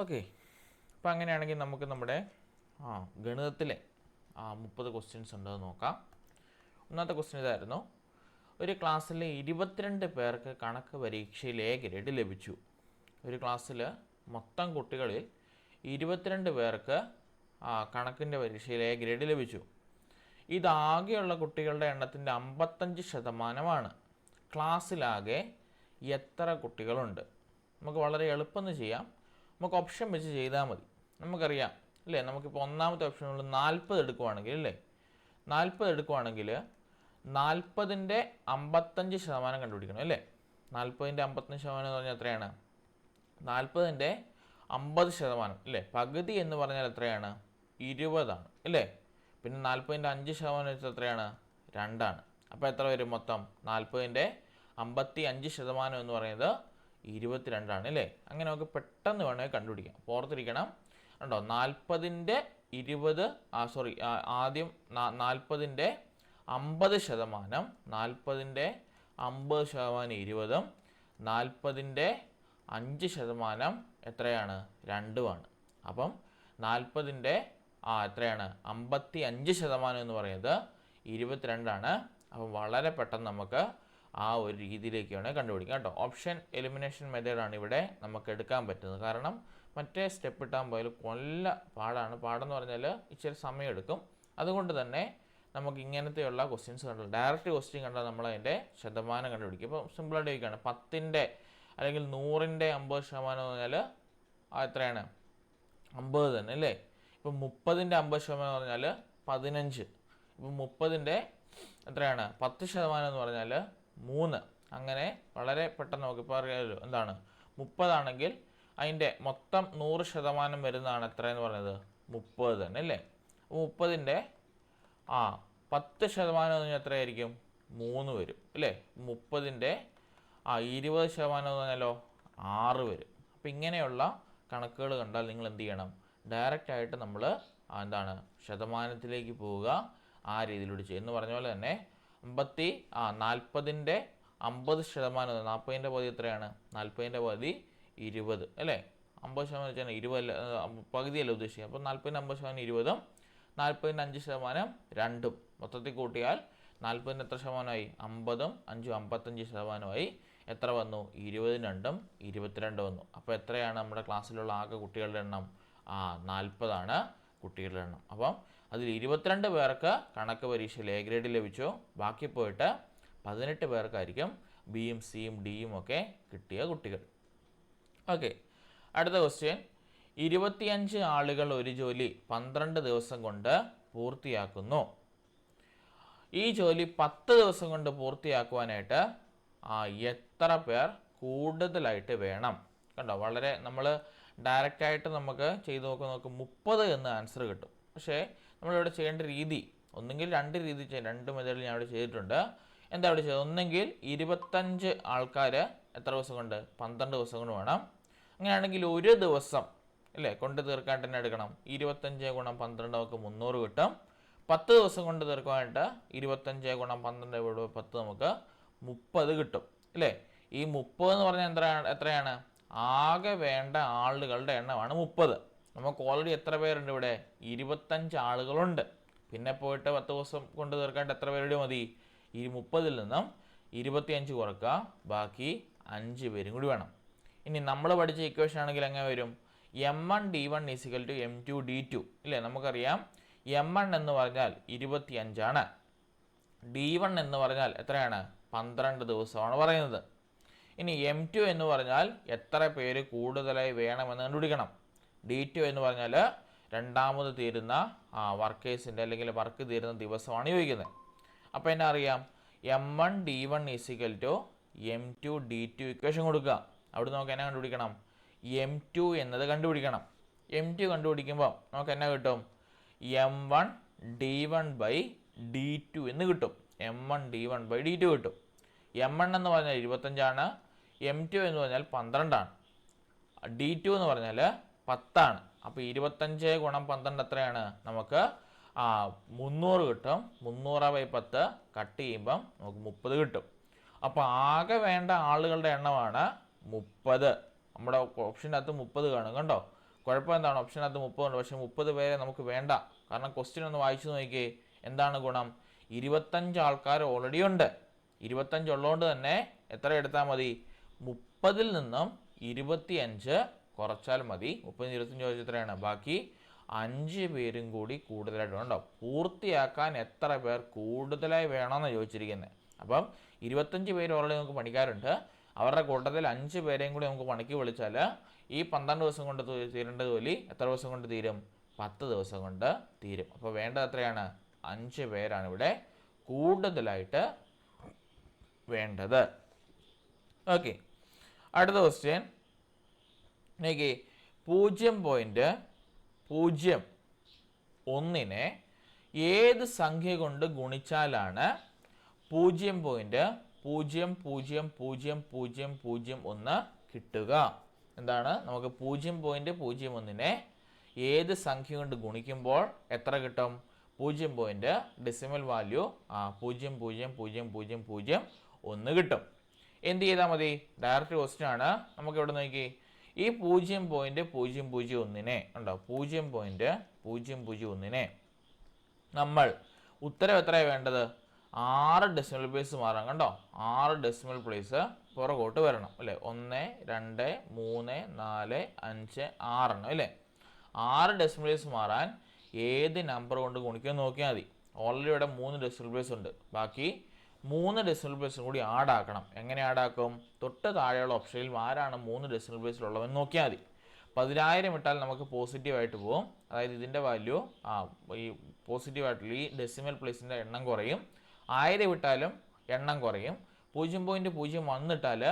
Okay. അപ്പോൾ അങ്ങനെയാണെങ്കിൽ നമുക്ക് നമ്മുടെ ഗണിതത്തിലെ 30 ക്വസ്റ്റ്യൻസ് ഉണ്ടെന്ന് നോക്കാം. ഒന്നാമത്തെ ക്വസ്റ്റ്യൻ ഇതായിരുന്നു: ഒരു ക്ലാസ്സിലെ 22 പേർക്ക് കണക്ക് പരീക്ഷയിൽ എ ഗ്രേഡ് ലഭിച്ചു. ഒരു ക്ലാസ്സിൽ മൊത്തം കുട്ടികളിൽ 22 പേർക്ക് കണക്കിൻ്റെ പരീക്ഷയിൽ എ ഗ്രേഡ് ലഭിച്ചു. ഇതാകെയുള്ള കുട്ടികളുടെ എണ്ണത്തിൻ്റെ 55%. ക്ലാസ്സിലാകെ എത്ര കുട്ടികളുണ്ട്? നമുക്ക് വളരെ എളുപ്പം ചെയ്യാം. നമുക്ക് ഓപ്ഷൻ വെച്ച് ചെയ്താൽ മതി. നമുക്കറിയാം അല്ലേ, നമുക്കിപ്പോൾ ഒന്നാമത്തെ ഓപ്ഷനുള്ള 40 എടുക്കുവാണെങ്കിൽ അല്ലേ, 40 എടുക്കുവാണെങ്കിൽ 40ൻ്റെ 55% കണ്ടുപിടിക്കണം അല്ലേ. 40ൻ്റെ 55% എന്ന് പറഞ്ഞാൽ എത്രയാണ്? 40ൻ്റെ 50% അല്ലേ. പകുതി എന്ന് പറഞ്ഞാൽ എത്രയാണ്? 20 അല്ലേ. പിന്നെ 40ൻ്റെ 5% വെച്ചാൽ എത്രയാണ്? 2. അപ്പോൾ എത്ര വരും മൊത്തം? 40ൻ്റെ 55% എന്ന് പറയുന്നത് 22 അല്ലേ. അങ്ങനെ നമുക്ക് പെട്ടെന്ന് വേണമെങ്കിൽ കണ്ടുപിടിക്കാം. ഓർത്തിരിക്കണം കണ്ടോ, 40ൻ്റെ 20 ആദ്യം 40ൻ്റെ 50%, 40ൻ്റെ 50% 20, 40ൻ്റെ 5% എത്രയാണ്? 2. അപ്പം 40ൻ്റെ എത്രയാണ്? 55% എന്ന് പറയുന്നത് 22. അപ്പം വളരെ പെട്ടെന്ന് നമുക്ക് ആ ഒരു രീതിയിലേക്ക് വേണമെങ്കിൽ കണ്ടുപിടിക്കാം കേട്ടോ. ഓപ്ഷൻ എലിമിനേഷൻ മെത്തേഡാണ് ഇവിടെ നമുക്ക് എടുക്കാൻ പറ്റുന്നത്. കാരണം മറ്റേ സ്റ്റെപ്പ് ഇട്ടാൻ പോയാൽ കൊല്ല പാടെന്ന് പറഞ്ഞാൽ ഇച്ചിരി സമയമെടുക്കും. അതുകൊണ്ട് തന്നെ നമുക്ക് ഇങ്ങനത്തെയുള്ള ക്വസ്റ്റ്യൻസ് കണ്ടാൽ, ഡയറക്റ്റ് ക്വസ്റ്റ്യൻ കണ്ടാൽ നമ്മൾ അതിൻ്റെ ശതമാനം കണ്ടുപിടിക്കും. ഇപ്പോൾ സിമ്പിളായിട്ട് ചോദിക്കുകയാണ് 10ൻ്റെ അല്ലെങ്കിൽ 100ൻ്റെ 50% എന്ന് പറഞ്ഞാൽ എത്രയാണ്? 50 തന്നെ അല്ലേ. ഇപ്പം 30ൻ്റെ 50% എന്ന് പറഞ്ഞാൽ 15. ഇപ്പം 30ൻ്റെ എത്രയാണ്? 10% എന്ന് പറഞ്ഞാൽ 3. അങ്ങനെ വളരെ പെട്ടെന്ന് നമുക്കിപ്പോൾ അറിയാമല്ലോ എന്താണ്. 30 ആണെങ്കിൽ അതിൻ്റെ മൊത്തം 100% വരുന്നതാണ് എത്രയെന്ന് പറയുന്നത്? 30 തന്നെ അല്ലേ. 30ൻ്റെ 10% എന്ന് പറഞ്ഞാൽ എത്രയായിരിക്കും? 3 വരും അല്ലേ. 30ൻ്റെ 20% എന്ന് പറഞ്ഞാലോ 6 വരും. അപ്പോൾ ഇങ്ങനെയുള്ള കണക്കുകൾ കണ്ടാൽ നിങ്ങൾ എന്ത് ചെയ്യണം? ഡയറക്റ്റായിട്ട് നമ്മൾ എന്താണ് ശതമാനത്തിലേക്ക് പോവുക, ആ രീതിയിലൂടെ ചെയ്യും. എന്ന് പറഞ്ഞ പോലെ തന്നെ 40ൻ്റെ 50%, 40ൻ്റെ പകുതി എത്രയാണ്? 40ൻ്റെ പകുതി 20 അല്ലേ. 50% വെച്ചാൽ 20 പകുതിയല്ല ഉദ്ദേശിക്കുക. അപ്പോൾ 40ൻ്റെ 50% 20, 40ൻ്റെ 5% 2. മൊത്തത്തിൽ കൂട്ടിയാൽ 40ൻ്റെ എത്ര ശതമാനമായി? 50, 5, 55%. എത്ര വന്നു? 20, 22 വന്നു. അപ്പോൾ എത്രയാണ് നമ്മുടെ ക്ലാസ്സിലുള്ള ആകെ കുട്ടികളുടെ എണ്ണം? 40 കുട്ടികളുടെ എണ്ണം. അപ്പം അതിൽ 22 പേർക്ക് കണക്ക് പരീക്ഷയിൽ എ ഗ്രേഡ് ലഭിച്ചു. ബാക്കി പോയിട്ട് 18 പേർക്കായിരിക്കും ബിയും സിയും ഡിയും ഒക്കെ കിട്ടിയ കുട്ടികൾ. ഓക്കെ, അടുത്ത ക്വസ്റ്റ്യൻ: 25 ആളുകൾ ഒരു ജോലി 12 ദിവസം കൊണ്ട് പൂർത്തിയാക്കുന്നു. ഈ ജോലി 10 ദിവസം കൊണ്ട് പൂർത്തിയാക്കുവാനായിട്ട് എത്ര പേർ കൂടുതലായിട്ട് വേണം? കണ്ടോ, വളരെ നമ്മൾ ഡയറക്റ്റായിട്ട് നമുക്ക് ചെയ്ത് നോക്ക് 30 എന്ന് ആൻസർ കിട്ടും. പക്ഷേ നമ്മളിവിടെ ചെയ്യേണ്ട രീതി ഒന്നെങ്കിൽ 2 രീതി ചെയ്യാം. 2 മെത്തേഡിൽ ഞാൻ ഇവിടെ ചെയ്തിട്ടുണ്ട്. എന്താ ഇവിടെ ചെയ്തത്? ഒന്നെങ്കിൽ 25 ആൾക്കാർ എത്ര ദിവസം കൊണ്ട്? 12 ദിവസം കൊണ്ട് വേണം. അങ്ങനെയാണെങ്കിൽ ഒരു ദിവസം അല്ലേ കൊണ്ട് തീർക്കാനായിട്ട് തന്നെ എടുക്കണം. 25 × 12 നമുക്ക് 300 കിട്ടും. 10 ദിവസം കൊണ്ട് തീർക്കാനായിട്ട് 25 × 12 10 നമുക്ക് 30 കിട്ടും അല്ലേ. ഈ 30 എന്ന് പറഞ്ഞാൽ എത്രയാണ്? ആകെ വേണ്ട ആളുകളുടെ എണ്ണമാണ് 30. നമുക്ക് ഓൾറെഡി എത്ര പേരുണ്ട് ഇവിടെ? 25 ആളുകളുണ്ട്. പിന്നെ പോയിട്ട് 10 ദിവസം കൊണ്ട് തീർക്കാനായിട്ട് എത്ര പേരുടെ മതി? ഈ 30ൽ നിന്നും 25 കുറക്കുക, ബാക്കി 5 പേരും കൂടി വേണം. ഇനി നമ്മൾ പഠിച്ച ഇക്വേഷൻ ആണെങ്കിൽ എങ്ങനെ വരും? M1 D1 = M2 D2 ഇല്ലേ. നമുക്കറിയാം M1 എന്ന് പറഞ്ഞാൽ 25, D1 എന്ന് പറഞ്ഞാൽ എത്രയാണ്? 12 ദിവസമാണ് പറയുന്നത്. ഇനി M2 എന്ന് പറഞ്ഞാൽ എത്ര പേര് കൂടുതലായി വേണമെന്ന് കണ്ടുപിടിക്കണം. D2 എന്ന് പറഞ്ഞാൽ രണ്ടാമത് തീരുന്ന വർക്കേഴ്സിൻ്റെ അല്ലെങ്കിൽ വർക്ക് തീരുന്ന ദിവസമാണ് ചോദിക്കുന്നത്. അപ്പോൾ എന്നെ അറിയാം M1 D1 = M2 D2 equation കൊടുക്കുക. അവിടെ നമുക്ക് എന്നെ കണ്ടുപിടിക്കണം? M2 എന്നത് കണ്ടുപിടിക്കണം. M2 കണ്ടുപിടിക്കുമ്പോൾ നമുക്ക് എന്നെ കിട്ടും? M1 D1 D2 എന്ന് കിട്ടും. M1 D1 D2 കിട്ടും. M1 എന്ന് പറഞ്ഞാൽ 25, M2 എന്ന് പറഞ്ഞാൽ 12, D2 എന്ന് പറഞ്ഞാൽ 10. അപ്പോൾ 25 × 12 എത്രയാണ്? നമുക്ക് 300 കിട്ടും. 300/10 കട്ട് ചെയ്യുമ്പം നമുക്ക് 30 കിട്ടും. അപ്പോൾ ആകെ വേണ്ട ആളുകളുടെ എണ്ണമാണ് 30. നമ്മുടെ ഓപ്ഷൻ്റെ അകത്ത് 30 കാണും കണ്ടോ. കുഴപ്പം എന്താണ്? ഓപ്ഷനകത്ത് 30 ഉണ്ട്, പക്ഷേ 30 പേരെ നമുക്ക് വേണ്ട. കാരണം ക്വസ്റ്റ്യൻ ഒന്ന് വായിച്ചു നോക്കിയേ. എന്താണ് ഗുണം? 25 ആൾക്കാർ ഓൾറെഡി ഉണ്ട്. 25 ഉള്ളതുകൊണ്ട് തന്നെ എത്ര എടുത്താൽ മതി? 30-ൽ നിന്നും 25 കുറച്ചാൽ മതി. 30 25 ചോദിച്ചാൽ എത്രയാണ്? ബാക്കി 5 പേരും കൂടി കൂടുതലായിട്ട് ഉണ്ടോ? പൂർത്തിയാക്കാൻ എത്ര പേർ കൂടുതലായി വേണമെന്ന് ചോദിച്ചിരിക്കുന്നത്. അപ്പം 25 പേര് ഓൾറെഡി നമുക്ക് പണിക്കാരുണ്ട്. അവരുടെ കൂട്ടത്തിൽ 5 പേരെയും കൂടി നമുക്ക് പണിക്ക് വിളിച്ചാൽ ഈ 12 ദിവസം കൊണ്ട് തീരേണ്ട ജോലി എത്ര ദിവസം കൊണ്ട് തീരും? 10 ദിവസം കൊണ്ട് തീരും. അപ്പോൾ വേണ്ടത് എത്രയാണ്? 5 പേരാണ് ഇവിടെ കൂടുതലായിട്ട് വേണ്ടത്. ഓക്കെ, അടുത്ത ക്വസ്റ്റ്യൻ നോക്കി. 0.01 ഏത് സംഖ്യ കൊണ്ട് ഗുണിച്ചാലാണ് 0.000001 കിട്ടുക? എന്താണ്? നമുക്ക് 0.01 ഏത് സംഖ്യ കൊണ്ട് ഗുണിക്കുമ്പോൾ എത്ര കിട്ടും? 0. ഡെസിമൽ വാല്യൂ 0.0001 കിട്ടും. എന്ത് ചെയ്താൽ മതി? ഡയറക്റ്റ് ക്വസ്റ്റ്യൻ ആണ്. നമുക്ക് ഇവിടെ നോക്കി. ഈ 0.001 ഉണ്ടോ? 0.001 നമ്മൾ ഉത്തരം എത്രയാണ് വേണ്ടത്? 6 ഡെസിമൽ പ്ലേസ് മാറാം. കണ്ടോ? 6 ഡെസിമൽ പ്ലേസ് പുറകോട്ട് വരണം അല്ലേ? 1 2 3 4 5 6 അല്ലേ? 6 ഡെസിമൽ പ്ലേസ് മാറാൻ ഏത് നമ്പർ കൊണ്ട് ഗുണിക്കാൻ നോക്കിയാൽ മതി. ഓൾറെഡി ഇവിടെ 3 ഡെസിമൽ പ്ലേസ് ഉണ്ട്. ബാക്കി 3 ഡെസിമൽ പ്ലേസും കൂടി ആഡ് ആക്കണം. എങ്ങനെ ആഡ് ആക്കും? തൊട്ട് താഴെയുള്ള ഓപ്ഷനിൽ ആരാണ് 3 ഡെസിമൽ പ്ലേസിലുള്ളവൻ നോക്കിയാൽ മതി. 10,000 ഇട്ടാൽ നമുക്ക് പോസിറ്റീവായിട്ട് പോകും. അതായത് ഇതിൻ്റെ വാല്യൂ ഈ പോസിറ്റീവായിട്ടുള്ള ഈ ഡെസിമൽ പ്ലേസിൻ്റെ എണ്ണം കുറയും. 1000 ഇട്ടാലും എണ്ണം കുറയും. 0.01 ഇട്ടാൽ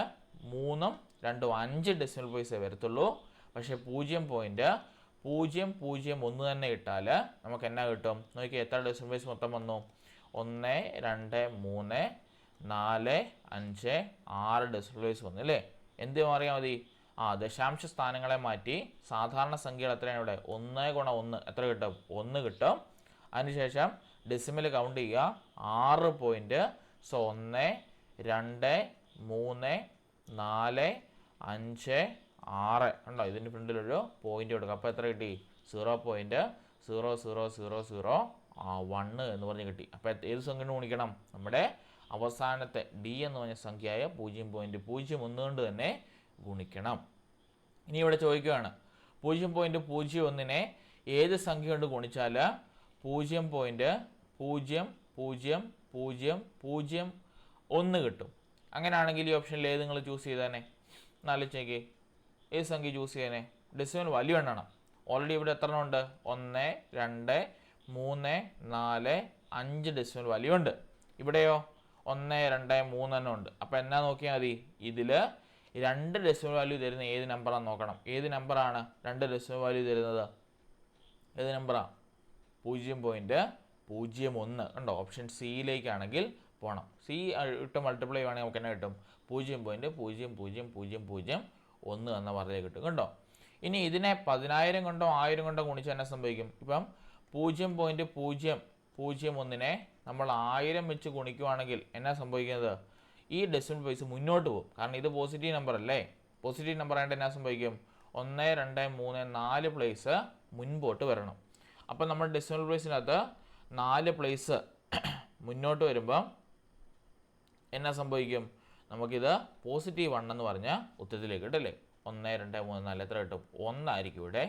3 2 5 ഡെസിമൽ പ്ലേസേ വരത്തുള്ളൂ. പക്ഷേ 0.001 തന്നെ ഇട്ടാൽ നമുക്ക് എന്നാ കിട്ടും? നോക്കി, എത്ര ഡെസിമൽ പ്ലേസ് മൊത്തം വന്നു? 1 2 3 4 5 6 ഡെസിമൽ പ്ലേസ് വന്നു അല്ലേ? എന്ത് മാറിയാൽ മതി? ദശാംശ സ്ഥാനങ്ങളെ മാറ്റി സാധാരണ സംഖ്യകൾ എത്രയാണ് ഇവിടെ? 1 × 1 എത്ര കിട്ടും? 1 കിട്ടും. അതിനുശേഷം ഡെസിമൽ കൗണ്ട് ചെയ്യുക. 6 പോയിന്റ്. സോ 1 2 3 4 5 6 ഉണ്ടോ? ഇതിൻ്റെ ഫ്രണ്ടിലൊരു പോയിന്റ് കൊടുക്കുക. അപ്പോൾ എത്ര കിട്ടി? 0.00001 എന്ന് പറഞ്ഞ് കിട്ടി. അപ്പോൾ ഏത് സംഖ്യ ഗുണിക്കണം? നമ്മുടെ അവസാനത്തെ ഡി എന്ന് പറഞ്ഞ സംഖ്യയായ 0.01 കൊണ്ട് തന്നെ ഗുണിക്കണം. ഇനി ഇവിടെ ചോദിക്കുകയാണ് 0.01 ഏത് സംഖ്യ കൊണ്ട് ഗുണിച്ചാൽ 0.00001 കിട്ടും. അങ്ങനെയാണെങ്കിൽ ഈ ഓപ്ഷനിൽ ഏത് നിങ്ങൾ ചൂസ് ചെയ്തേനെ? നാലിച്ചേക്ക് ഏത് സംഖ്യ ചൂസ് ചെയ്തേനെ? ഡെസിമൽ വാല്യൂ എണ്ണണം. ഓൾറെഡി ഇവിടെ എത്ര ഉണ്ട്? 1 2 3 4 5 ഡെസിമൽ വാല്യൂ ഉണ്ട്. ഇവിടെയോ 1 2 3 തന്നെ ഉണ്ട്. അപ്പോൾ എന്നാ നോക്കിയാൽ മതി? ഇതിൽ 2 ഡെസിമൽ വാല്യൂ തരുന്ന ഏത് നമ്പറാണെന്ന് നോക്കണം. ഏത് നമ്പറാണ് 2 ഡെസിമൽ വാല്യൂ തരുന്നത്? ഏത് നമ്പറാണ്? 0.01 ഉണ്ടോ? ഓപ്ഷൻ സിയിലേക്കാണെങ്കിൽ പോകണം. സി ഇട്ട് മൾട്ടിപ്ലൈ ചെയ്യുവാണെങ്കിൽ നമുക്ക് എന്നാ കിട്ടും? 0.00001 എന്ന പറഞ്ഞിലേക്ക് കിട്ടും. കണ്ടോ? ഇനി ഇതിനെ 10,000 കൊണ്ടോ 1000 കൊണ്ടോ ഗുണിച്ച് തന്നെ സംഭവിക്കും. ഇപ്പം 0.001 നമ്മൾ 1000 വെച്ച് ഗുണിക്കുവാണെങ്കിൽ എന്നാ സംഭവിക്കുന്നത്? ഈ ഡെസിമൽ പ്ലേസ് മുന്നോട്ട് പോകും. കാരണം ഇത് പോസിറ്റീവ് നമ്പർ അല്ലേ? പോസിറ്റീവ് നമ്പർ ആയിട്ട് എന്നാ സംഭവിക്കും? 1 2 3 4 പ്ലേസ് മുൻപോട്ട് വരണം. അപ്പം നമ്മൾ ഡെസിമൽ പ്ലേസിനകത്ത് 4 പ്ലേസ് മുന്നോട്ട് വരുമ്പം എന്നാ സംഭവിക്കും? നമുക്കിത് പോസിറ്റീവ് 1 എന്ന് പറഞ്ഞ ഉത്തരത്തിലേക്ക് കിട്ടല്ലേ? 1 2 3 4 എത്ര കിട്ടും? 1 ആയിരിക്കും ഇവിടെ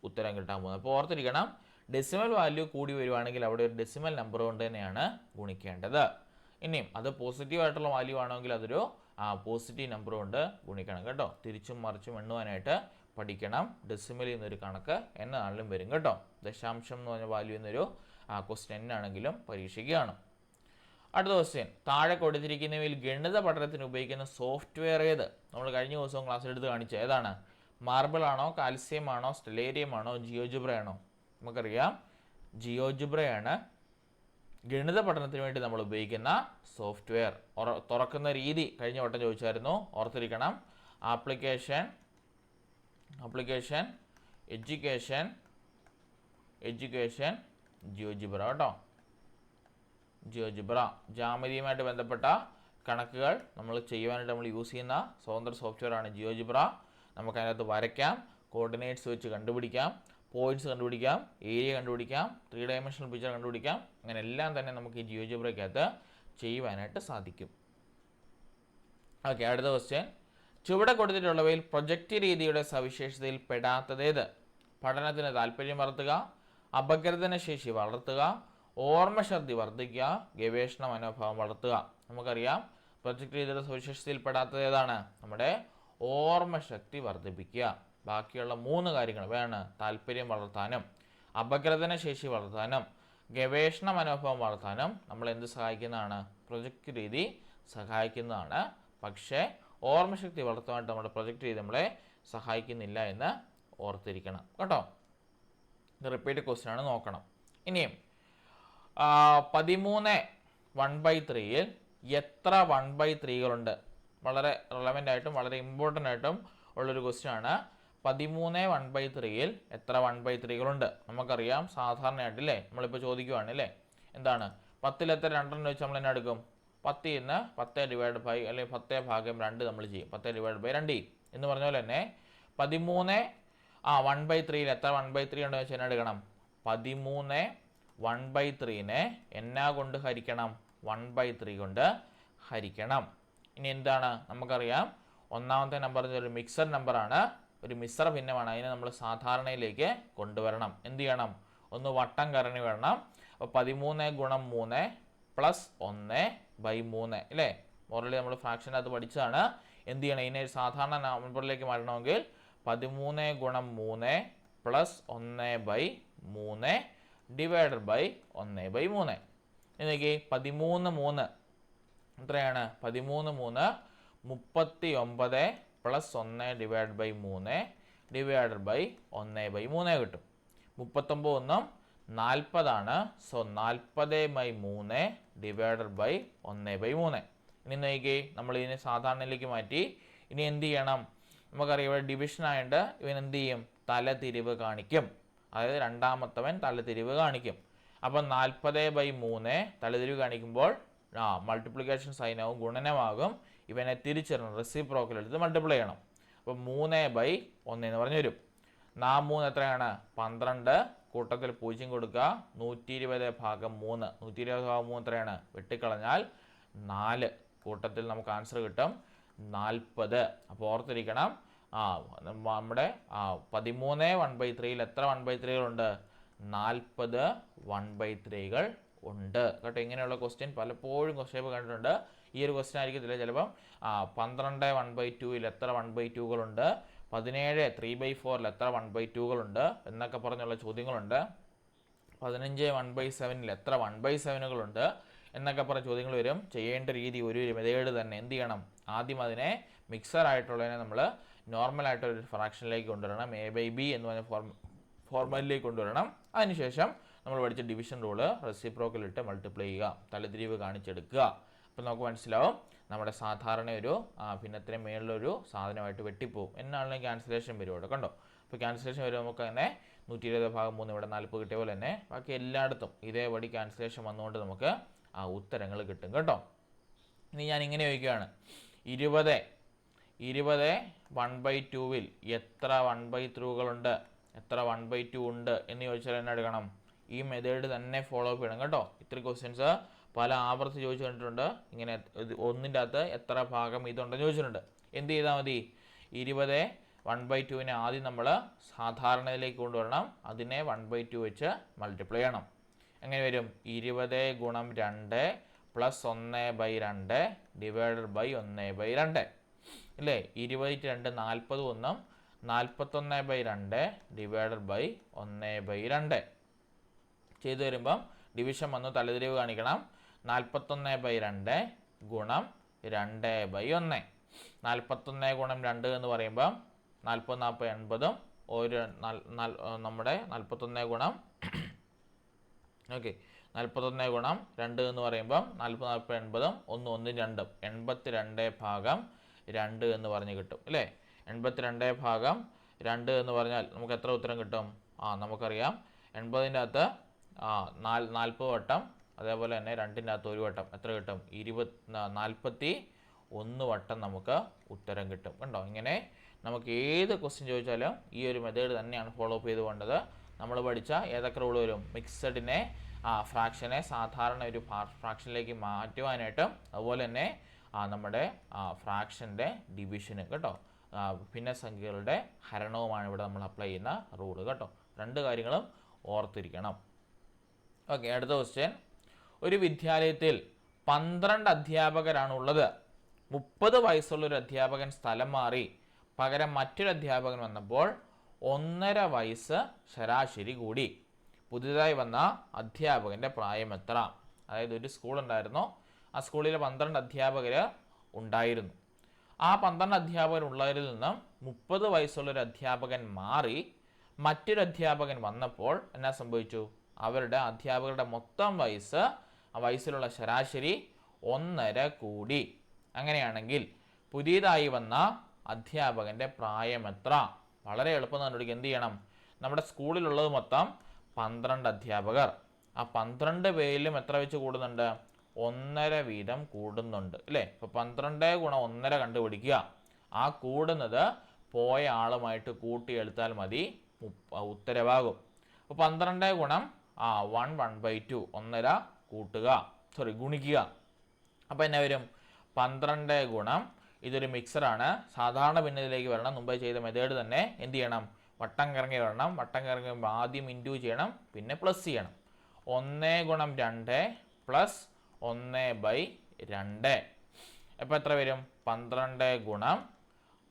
ഉത്തരം കിട്ടാൻ പോകുന്നത്. അപ്പോൾ ഓർത്തിരിക്കണം, ഡെസിമൽ വാല്യൂ കൂടി വരുവാണെങ്കിൽ അവിടെ ഒരു ഡെസിമൽ നമ്പർ കൊണ്ട് തന്നെയാണ് ഗുണിക്കേണ്ടത്. ഇനിയും അത് പോസിറ്റീവായിട്ടുള്ള വാല്യൂ ആണെങ്കിൽ അതൊരു പോസിറ്റീവ് നമ്പർ കൊണ്ട് ഗുണിക്കണം കേട്ടോ. തിരിച്ചും മറിച്ചും എണ്ണുവാനായിട്ട് പഠിക്കണം. ഡെസിമലിൽ നിന്നൊരു കണക്ക് എന്നാണെങ്കിലും വരും കേട്ടോ. ദശാംശം എന്ന് പറഞ്ഞ വാല്യൂ എന്നൊരു ക്വസ്റ്റ്യൻ എന്നാണെങ്കിലും പരീക്ഷയ്ക്ക് കാണും. അടുത്ത ക്വസ്റ്റ്യൻ, താഴെ കൊടുത്തിരിക്കുന്നവയിൽ ഗണിത പഠനത്തിന് ഉപയോഗിക്കുന്ന സോഫ്റ്റ്വെയർ ഏത്? നമ്മൾ കഴിഞ്ഞ ദിവസവും ക്ലാസ്സിൽ എടുത്ത് കാണിച്ച ഏതാണ്? മാർബിൾ ആണോ, കാൽസ്യം ആണോ, സ്റ്റെലേരിയം ആണോ, ജിയോജിബ്ര ആണോ? നമുക്കറിയാം ജിയോജിബ്രയാണ് ഗണിത പഠനത്തിന് വേണ്ടി നമ്മൾ ഉപയോഗിക്കുന്ന സോഫ്റ്റ്വെയർ. തുറക്കുന്ന രീതി കഴിഞ്ഞ വട്ടം ചോദിച്ചായിരുന്നു, ഓർത്തിരിക്കണം. ആപ്ലിക്കേഷൻ എഡ്യൂക്കേഷൻ ജിയോജിബ്ര കേട്ടോ. ജിയോജിബ്ര ജാമിതിയുമായിട്ട് ബന്ധപ്പെട്ട കണക്കുകൾ നമ്മൾ ചെയ്യുവാനായിട്ട് നമ്മൾ യൂസ് ചെയ്യുന്ന സ്വതന്ത്ര സോഫ്റ്റ്വെയർ ആണ് ജിയോജിബ്ര. നമുക്കതിനകത്ത് വരയ്ക്കാം, കോർഡിനേറ്റ്സ് വെച്ച് കണ്ടുപിടിക്കാം, പോയിന്റ്സ് കണ്ടുപിടിക്കാം, ഏരിയ കണ്ടുപിടിക്കാം, 3 ഡയമെൻഷണൽ പിക്ചർ കണ്ടുപിടിക്കാം. അങ്ങനെ എല്ലാം തന്നെ നമുക്ക് ഈ ജിയോജിബ്രയ്ക്കകത്ത് ചെയ്യുവാനായിട്ട് സാധിക്കും. ഓക്കെ, അടുത്ത ക്വസ്റ്റ്യൻ. ചുവടെ കൊടുത്തിട്ടുള്ളവയിൽ പ്രൊജക്റ്റ് രീതിയുടെ സവിശേഷതയിൽ പെടാത്തതേത്? പഠനത്തിന് താല്പര്യം വളർത്തുക, അപഗ്രഥന ശേഷി വളർത്തുക, ഓർമ്മശക്തി വർദ്ധിക്കുക, ഗവേഷണ മനോഭാവം വളർത്തുക. നമുക്കറിയാം പ്രൊജക്റ്റ് രീതിയുടെ സവിശേഷതയിൽ പെടാത്തത് ഏതാണ്? നമ്മുടെ ഓർമ്മശക്തി വർദ്ധിപ്പിക്കുക. ബാക്കിയുള്ള 3 കാര്യങ്ങൾ വേണം. താല്പര്യം വളർത്താനും അപഗ്രഥന ശേഷി വളർത്താനും ഗവേഷണ മനോഭാവം വളർത്താനും നമ്മൾ എന്ത് സഹായിക്കുന്നതാണ്? പ്രൊജക്റ്റ് രീതി സഹായിക്കുന്നതാണ്. പക്ഷേ ഓർമ്മശക്തി വളർത്താനായിട്ട് നമ്മുടെ പ്രൊജക്റ്റ് രീതി നമ്മളെ സഹായിക്കുന്നില്ല എന്ന് ഓർത്തിരിക്കണം കേട്ടോ. റിപ്പീറ്റ് ക്വസ്റ്റ്യൻ ആണ്, നോക്കണം. ഇനിയും 13 1/3 എത്ര 1/3 വളരെ റിലവൻ്റ് ആയിട്ടും വളരെ ഇമ്പോർട്ടൻ്റ് ആയിട്ടും ഉള്ളൊരു ക്വസ്റ്റ്യൻ ആണ്. 13 1/3 എത്ര 1/3 നമുക്കറിയാം. സാധാരണയായിട്ടില്ലേ നമ്മളിപ്പോൾ ചോദിക്കുവാണ് അല്ലേ, എന്താണ് 10 എത്ര 2 വെച്ച് നമ്മൾ തന്നെ എടുക്കും? 10 ന്ന് 10 ഡിവൈഡ് ബൈ അല്ലെങ്കിൽ 10/2 നമ്മൾ ചെയ്യും. 10 ഡിവൈഡ് ബൈ 2 എന്ന് പറഞ്ഞ പോലെ തന്നെ 13 1/3 എത്ര 1/3 ഉണ്ടെന്ന് വെച്ചാൽ എന്നാ എടുക്കണം? 13 1/3 എന്നാ കൊണ്ട് ഹരിക്കണം? 1/3 കൊണ്ട് ഹരിക്കണം. ഇനി എന്താണ് നമുക്കറിയാം, ഒന്നാമത്തെ നമ്പർ ഒരു മിക്സഡ് നമ്പറാണ്, ഒരു മിശ്ര ഭിന്നമാണ്. അതിനെ നമ്മൾ സാധാരണയിലേക്ക് കൊണ്ടുവരണം. എന്ത് ചെയ്യണം? ഒന്ന് വട്ടം കറങ്ങി വരണം. അപ്പോൾ 13 × 3 + 1/3 അല്ലേ? ഓൾറെഡി നമ്മൾ ഫ്രാക്ഷനകത്ത് പഠിച്ചതാണ്. എന്ത് ചെയ്യണം? ഇതിനെ സാധാരണ നമ്പറിലേക്ക് മാറ്റണമെങ്കിൽ 13 × 3 + 1/3 ഡിവൈഡഡ് ബൈ 1/3. എന്നൊക്കെ 13 3 എത്രയാണ്? 13 3 39 + 1 ഡിവൈഡ് ബൈ 3 ഡിവൈഡഡ് ബൈ 1/3 കിട്ടും. 39 40 സോ 40/3 ഡിവൈഡഡ് ബൈ 1/3. ഇനി നോക്കി നമ്മൾ ഇതിനെ സാധാരണയിലേക്ക് മാറ്റി. ഇനി എന്ത് ചെയ്യണം? നമുക്കറിയാം ഇവിടെ ഡിവിഷൻ ആയതുകൊണ്ട് ഇവൻ എന്ത് ചെയ്യും? തലതിരിവ് കാണിക്കും. അതായത് രണ്ടാമത്തവൻ തലതിരിവ് കാണിക്കും. അപ്പം 40/3 തലതിരിവ് കാണിക്കുമ്പോൾ മൾട്ടിപ്ലിക്കേഷൻ സൈനാവും, ഗുണനമാകും. ഇവനെ തിരിച്ചിടണം, റെസിപ്രോക്കൽ എടുത്ത് മൾട്ടിപ്ലൈ ചെയ്യണം. അപ്പം 3/1 എന്ന് പറഞ്ഞു വരും. 3 എത്രയാണ്? 12. കൂട്ടത്തിൽ 0 കൊടുക്കുക. 120/3 120/3 എത്രയാണ്? വെട്ടിക്കളഞ്ഞാൽ 4. കൂട്ടത്തിൽ നമുക്ക് ആൻസർ കിട്ടും 40. അപ്പോൾ ഓർത്തിരിക്കണം, നമ്മുടെ 13 1/3 എത്ര 1/3 ഉണ്ട്? 40 1/3 ഉണ്ട് കേട്ടോ. ഇങ്ങനെയുള്ള ക്വസ്റ്റ്യൻ പലപ്പോഴും ക്വസ്റ്റ്യൻ കണ്ടിട്ടുണ്ട്. ഈ ഒരു ക്വസ്റ്റ്യൻ ആയിരിക്കത്തില്ല ചിലപ്പം 12 1/2 എത്ര 1/2 ഉണ്ട്, 17 3/4 എത്ര 1/2 എന്നൊക്കെ പറഞ്ഞുള്ള ചോദ്യങ്ങളുണ്ട്. 15 1/7 എത്ര 1/7 എന്നൊക്കെ പറഞ്ഞ ചോദ്യങ്ങൾ വരും. ചെയ്യേണ്ട രീതി ഒരു മെത്തേഡ് തന്നെ. എന്ത് ചെയ്യണം? ആദ്യം അതിനെ മിക്സർ ആയിട്ടുള്ളതിനെ നമ്മൾ നോർമൽ ആയിട്ടൊരു ഫ്രാക്ഷനിലേക്ക് കൊണ്ടുവരണം. A/B എന്ന് പറഞ്ഞ ഫോർമാറ്റിലേക്ക് കൊണ്ടുവരണം. അതിനുശേഷം നമ്മൾ പഠിച്ച ഡിവിഷൻ റൂള് റെസിപ്രോക്കൽ ഇട്ട് മൾട്ടിപ്ലൈ ചെയ്യുക, തലതിരിവ് കാണിച്ചെടുക്കുക. അപ്പോൾ നമുക്ക് മനസ്സിലാവും നമ്മുടെ സാധാരണ ഒരു ഭിന്നത്തിന് മേളിലൊരു സാധനമായിട്ട് വെട്ടിപ്പോവും. എന്നാണെങ്കിലും ക്യാൻസലേഷൻ വരും ഇവിടെ കണ്ടോ. അപ്പോൾ ക്യാൻസലേഷൻ വരും. നമുക്ക് തന്നെ 120/3 ഇവിടെ 40 കിട്ടിയ പോലെ തന്നെ ബാക്കി എല്ലായിടത്തും ഇതേപടി ക്യാൻസലേഷൻ വന്നുകൊണ്ട് നമുക്ക് ഉത്തരങ്ങൾ കിട്ടും കേട്ടോ. ഇനി ഞാൻ ഇങ്ങനെ ചോദിക്കുകയാണ്, 20 1/2 എത്ര 1/3 എത്ര 1/2 ഉണ്ട് എന്ന് ചോദിച്ചാൽ എന്നെ എടുക്കണം? ഈ മെത്തേഡ് തന്നെ ഫോളോ അപ്പ് ചെയ്യണം കേട്ടോ. ഇത്രയും ക്വസ്റ്റ്യൻസ് പല ആവർത്തി ചോദിച്ചു കണ്ടിട്ടുണ്ട്. ഇങ്ങനെ ഒന്നിൻ്റെ അകത്ത് എത്ര ഭാഗം ഇതുണ്ടെന്ന് ചോദിച്ചിട്ടുണ്ട്. എന്ത് ചെയ്താൽ മതി? 20 1/2 ആദ്യം നമ്മൾ സാധാരണയിലേക്ക് കൊണ്ടുവരണം. അതിനെ 1/2 വെച്ച് മൾട്ടിപ്ലൈ ചെയ്യണം. എങ്ങനെ വരും? 20 × 2 + 1/2 ഡിവൈഡഡ് ബൈ 1/2 അല്ലേ? 20 2 41 41/2 ഡിവൈഡഡ് ബൈ 1/2 ചെയ്തു വരുമ്പം ഡിവിഷൻ വന്നു, തലതിരിവ് കാണിക്കണം. 41/2 ഗുണം 2/1. 41 × 2 എന്ന് പറയുമ്പം 40 40 80 ഒരു നമ്മുടെ 41 ഗുണം 41 ഗുണം 2 എന്ന് പറയുമ്പം 40 40 80 1 1 2 82/2 എന്ന് പറഞ്ഞ് കിട്ടും അല്ലേ? 82/2 എന്ന് പറഞ്ഞാൽ നമുക്ക് എത്ര ഉത്തരം കിട്ടും? നമുക്കറിയാം 80ൻ്റെ അകത്ത് 40 വട്ടം, അതേപോലെ തന്നെ 2ൻ്റെ അകത്ത് 1 വട്ടം എത്ര കിട്ടും? 41 വട്ടം നമുക്ക് ഉത്തരം കിട്ടും കണ്ടോ. ഇങ്ങനെ നമുക്ക് ഏത് ക്വസ്റ്റ്യൻ ചോദിച്ചാലും ഈ ഒരു മെത്തേഡ് തന്നെയാണ് ഫോളോ അപ്പ് ചെയ്ത് പോകേണ്ടത്. നമ്മൾ പഠിച്ച ഏതൊക്കെ റൂൾ വരും? മിക്സഡിനെ ഫ്രാക്ഷനെ സാധാരണ ഒരു ഫ്രാക്ഷനിലേക്ക് മാറ്റുവാനായിട്ടും അതുപോലെ തന്നെ നമ്മുടെ ഫ്രാക്ഷൻ്റെ ഡിവിഷനും കേട്ടോ, ഭിന്നസംഖ്യകളുടെ ഹരണവുമാണ് ഇവിടെ നമ്മൾ അപ്ലൈ ചെയ്യുന്ന റൂള് കേട്ടോ. രണ്ട് കാര്യങ്ങളും ഓർത്തിരിക്കണം. ഓക്കെ, അടുത്ത ക്വസ്റ്റ്യൻ. ഒരു വിദ്യാലയത്തിൽ 12 അധ്യാപകരാണുള്ളത്. 30 വയസ്സുള്ളൊരു അധ്യാപകൻ സ്ഥലം മാറി പകരം മറ്റൊരു അധ്യാപകൻ വന്നപ്പോൾ 1.5 വയസ്സ് ശരാശരി കൂടി. പുതിയതായി വന്ന അധ്യാപകൻ്റെ പ്രായം എത്ര? അതായത് ഒരു സ്കൂൾ ഉണ്ടായിരുന്നു, ആ സ്കൂളിൽ 12 അധ്യാപകർ ഉണ്ടായിരുന്നു. ആ 12 അധ്യാപകർ ഉള്ളവരിൽ നിന്നും 30 വയസ്സുള്ളൊരു അധ്യാപകൻ മാറി മറ്റൊരു അധ്യാപകൻ വന്നപ്പോൾ എന്നാ സംഭവിച്ചു? അവരുടെ അധ്യാപകരുടെ മൊത്തം വയസ്സ്, ആ വയസ്സിലുള്ള ശരാശരി 1.5 കൂടി. അങ്ങനെയാണെങ്കിൽ പുതിയതായി വന്ന അധ്യാപകൻ്റെ പ്രായം എത്ര? വളരെ എളുപ്പം കണ്ടുപിടിക്കുക. എന്ത് ചെയ്യണം? നമ്മുടെ സ്കൂളിലുള്ളത് മൊത്തം 12 അധ്യാപകർ. ആ 12 പേരിലും എത്ര വെച്ച് കൂടുന്നുണ്ട്? 1.5 വീതം കൂടുന്നുണ്ട് അല്ലേ? ഇപ്പോൾ 12 ഗുണം 1.5 കണ്ടുപിടിക്കുക. ആ കൂടുന്നത് പോയ ആളുമായിട്ട് കൂട്ടിയെടുത്താൽ മതി, ഉത്തരവാകും. അപ്പോൾ 12 ഗുണം 1/2 1.5 കൂട്ടുക, ഗുണിക്കുക. അപ്പോൾ എന്നാ വരും? 12 ഗുണം, ഇതൊരു മിക്സറാണ്, സാധാരണ ഭിന്നതിലേക്ക് വരണം. മുമ്പേ ചെയ്ത മെത്തേഡ് തന്നെ എന്ത് ചെയ്യണം? വട്ടം കറങ്ങി വരണം. വട്ടം കറങ്ങി ആദ്യം ഇൻറ്റു ചെയ്യണം, പിന്നെ പ്ലസ് ചെയ്യണം. 1 ഗുണം 2 പ്ലസ് 1/2. അപ്പോൾ എത്ര വരും? 12 ഗുണം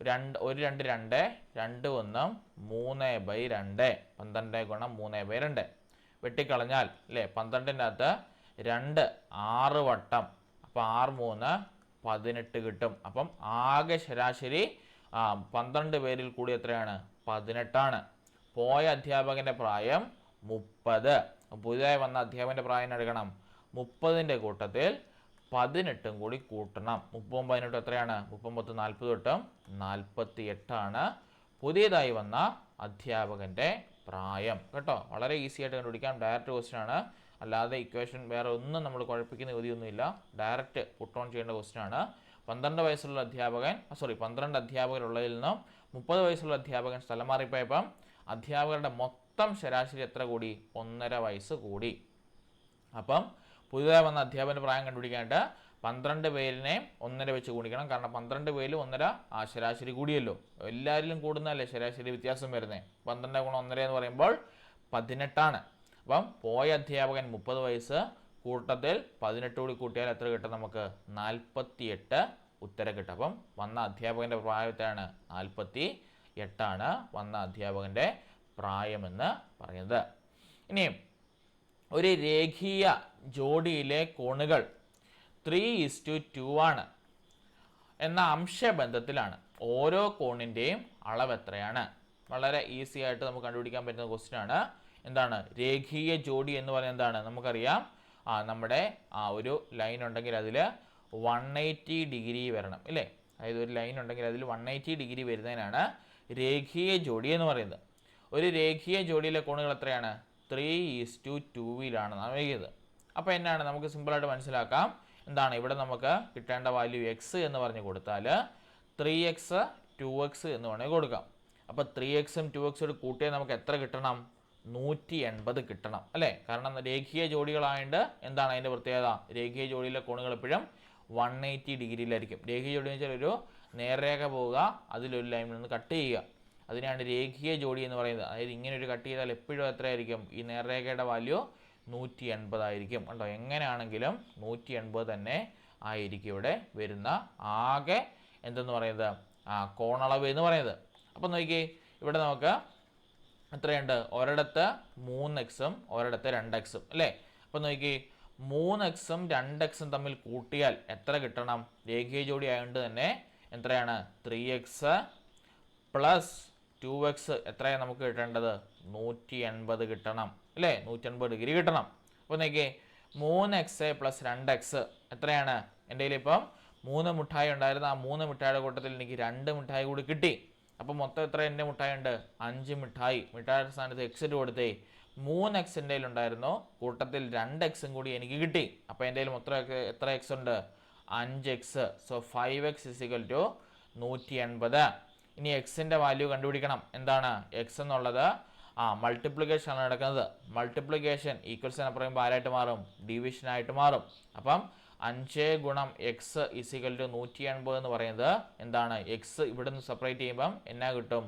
2, 1 2 2, 2 1 3/2. 12 ഗുണം 3/2 വെട്ടിക്കളഞ്ഞാൽ അല്ലേ, 12ൻ്റെ അകത്ത് 2 6 വട്ടം, അപ്പോൾ 6 3 18 കിട്ടും. അപ്പം ആകെ ശരാശരി 12 പേരിൽ കൂടി എത്രയാണ്? 18ആണ്. പോയ അധ്യാപകൻ്റെ പ്രായം 30. പുതിയതായി വന്ന അധ്യാപകൻ്റെ പ്രായം എടുക്കണം. 30ൻ്റെ കൂട്ടത്തിൽ 18 കൂടി കൂട്ടണം. 30 18 എത്രയാണ്? 30 40 തൊട്ടും 48ആണ് പുതിയതായി വന്ന അധ്യാപകൻ്റെ പ്രായം കേട്ടോ. വളരെ ഈസി ആയിട്ട് കണ്ടുപിടിക്കാം. ഡയറക്റ്റ് ക്വസ്റ്റ്യൻ ആണ്, അല്ലാതെ ഇക്വേഷൻ വേറെ ഒന്നും നമ്മൾ കുഴപ്പിക്കുന്ന ഗതിയൊന്നുമില്ല. ഡയറക്റ്റ് പുട്ട് ഓൺ ചെയ്യേണ്ട ക്വസ്റ്റ്യൻ ആണ്. 12 വയസ്സുള്ള അധ്യാപകൻ 12 അധ്യാപകരുള്ളതിൽ നിന്നും 30 വയസ്സുള്ള അധ്യാപകൻ സ്ഥലം മാറിപ്പോയപ്പം അധ്യാപകരുടെ മൊത്തം ശരാശരി എത്ര കൂടി? 1.5 വയസ്സ് കൂടി. അപ്പം പുതിയതായി വന്ന അധ്യാപകൻ്റെ പ്രായം കണ്ടുപിടിക്കാനായിട്ട് 12 പേരിനെ 1.5 വെച്ച് കൂടിക്കണം. കാരണം 12 പേരിൽ 1.5 ശരാശരി കൂടിയല്ലോ. എല്ലാവരിലും കൂടുന്നതല്ലേ ശരാശരി വ്യത്യാസം വരുന്നത്. 12 ഗുണം 1.5 എന്ന് പറയുമ്പോൾ 18ആണ്. അപ്പം പോയ അധ്യാപകൻ 30 വയസ്സ്, കൂട്ടത്തിൽ 18 കൂടി കൂട്ടിയാൽ എത്ര കിട്ടും? നമുക്ക് 48 ഉത്തരം കിട്ടും. അപ്പം വന്ന അധ്യാപകൻ്റെ പ്രായത്തെയാണ് 48ആണ് വന്ന അധ്യാപകൻ്റെ പ്രായമെന്ന് പറയുന്നത്. ഇനിയും ഒരു രേഖീയ ജോഡിയിലെ കോണുകൾ 3:2 ആണ് എന്ന അംശബന്ധത്തിലാണ്. ഓരോ കോണിൻ്റെയും അളവ് എത്രയാണ്? വളരെ ഈസി ആയിട്ട് നമുക്ക് കണ്ടുപിടിക്കാൻ പറ്റുന്ന ക്വസ്റ്റ്യൻ ആണ്. എന്താണ് രേഖീയ ജോഡി എന്ന് പറയുന്നത്? എന്താണ് നമുക്കറിയാം. നമ്മുടെ ഒരു ലൈൻ ഉണ്ടെങ്കിൽ അതിൽ 180 ഡിഗ്രി വരണം അല്ലേ? അതായത് ഒരു ലൈൻ ഉണ്ടെങ്കിൽ അതിൽ 180 ഡിഗ്രി വരുന്നതിനാണ് രേഖീയ ജോഡി എന്ന് പറയുന്നത്. ഒരു രേഖീയ ജോഡിയിലെ കോണുകൾ എത്രയാണ്? 3:2 നൽകിയത്. അപ്പോൾ എന്നാണ് നമുക്ക് സിമ്പിളായിട്ട് മനസ്സിലാക്കാം. എന്താണ് ഇവിടെ നമുക്ക് കിട്ടേണ്ട വാല്യൂ? എക്സ് എന്ന് പറഞ്ഞ് കൊടുത്താൽ 3x 2x എന്ന് വേണമെങ്കിൽ കൊടുക്കാം. അപ്പോൾ 3xഉം 2xോട് കൂട്ടിയാൽ നമുക്ക് എത്ര കിട്ടണം? 180 കിട്ടണം അല്ലേ? കാരണം രേഖീയ ജോഡികളായതുകൊണ്ട് എന്താണ് അതിൻ്റെ പ്രത്യേകത? രേഖീയ ജോഡിയിലെ കോണുകൾ എപ്പോഴും 180 ഡിഗ്രിയിലായിരിക്കും. രേഖീയ ജോഡി എന്ന് വെച്ചാൽ ഒരു നേർരേഖ പോവുക, അതിലൊരു ലൈനിൽ നിന്ന് കട്ട് ചെയ്യുക, അതിനാണ് രേഖീയ ജോഡി എന്ന് പറയുന്നത്. അതായത് ഇങ്ങനെ ഒരു കട്ട് ചെയ്താൽ എപ്പോഴും എത്രയായിരിക്കും? ഈ നേർരേഖയുടെ വാല്യൂ 180 ആയിരിക്കും. കണ്ടോ, എങ്ങനെയാണെങ്കിലും 180 തന്നെ ആയിരിക്കും ഇവിടെ വരുന്ന ആകെ എന്തെന്ന് പറയുന്നത്? കോണളവ് എന്ന് പറയുന്നത്. അപ്പം നോക്കിയേ, ഇവിടെ നമുക്ക് എത്രയുണ്ട്? ഒരിടത്ത് 3xഉം ഒരിടത്ത് 2xഉം അല്ലേ? അപ്പം നോക്കി, 3xഉം 2xഉം തമ്മിൽ കൂട്ടിയാൽ എത്ര കിട്ടണം? രേഖീയ ജോഡി ആയതുകൊണ്ട് തന്നെ എത്രയാണ്? 3x പ്ലസ് 2x എത്രയാണ് നമുക്ക് കിട്ടേണ്ടത്? 180 കിട്ടണം അല്ലേ? 180 ഡിഗ്രി കിട്ടണം. അപ്പോൾ നോക്കിയേ, 3x പ്ലസ് 2x എത്രയാണ്? എൻ്റെ കയ്യിൽ ഇപ്പം 3 മിഠായി ഉണ്ടായിരുന്നു. ആ 3 മിഠായിയുടെ കൂട്ടത്തിൽ എനിക്ക് 2 മിഠായി കൂടി കിട്ടി. അപ്പോൾ മൊത്തം എത്ര എൻ്റെ മിഠായി ഉണ്ട്? 5 മിഠായി. മിഠായിയുടെ സ്ഥാനത്ത് x കൊടുത്തേ. 3x എൻ്റെ കയ്യിലുണ്ടായിരുന്നു, കൂട്ടത്തിൽ 2xഉം കൂടി എനിക്ക് കിട്ടി. അപ്പോൾ എൻ്റെ കയ്യിൽ മൊത്തം എത്ര x ഉണ്ട്? 5x. So 5x = 180. ഇനി എക്സിൻ്റെ വാല്യൂ കണ്ടുപിടിക്കണം. എന്താണ് എക്സ് എന്നുള്ളത്? മൾട്ടിപ്ലിക്കേഷൻ ആണ് നടക്കുന്നത്. മൾട്ടിപ്ലിക്കേഷൻ ഈക്വൽസ് എന്ന് പറയുമ്പോൾ ആരായിട്ട് മാറും? ഡിവിഷനായിട്ട് മാറും. അപ്പം 5 ഗുണം എക്സ് ഈസിക്കൽ ടു 180 എന്ന് പറയുന്നത് എന്താണ്? എക്സ് ഇവിടെ നിന്ന് സെപ്പറേറ്റ് ചെയ്യുമ്പം എന്നാ കിട്ടും?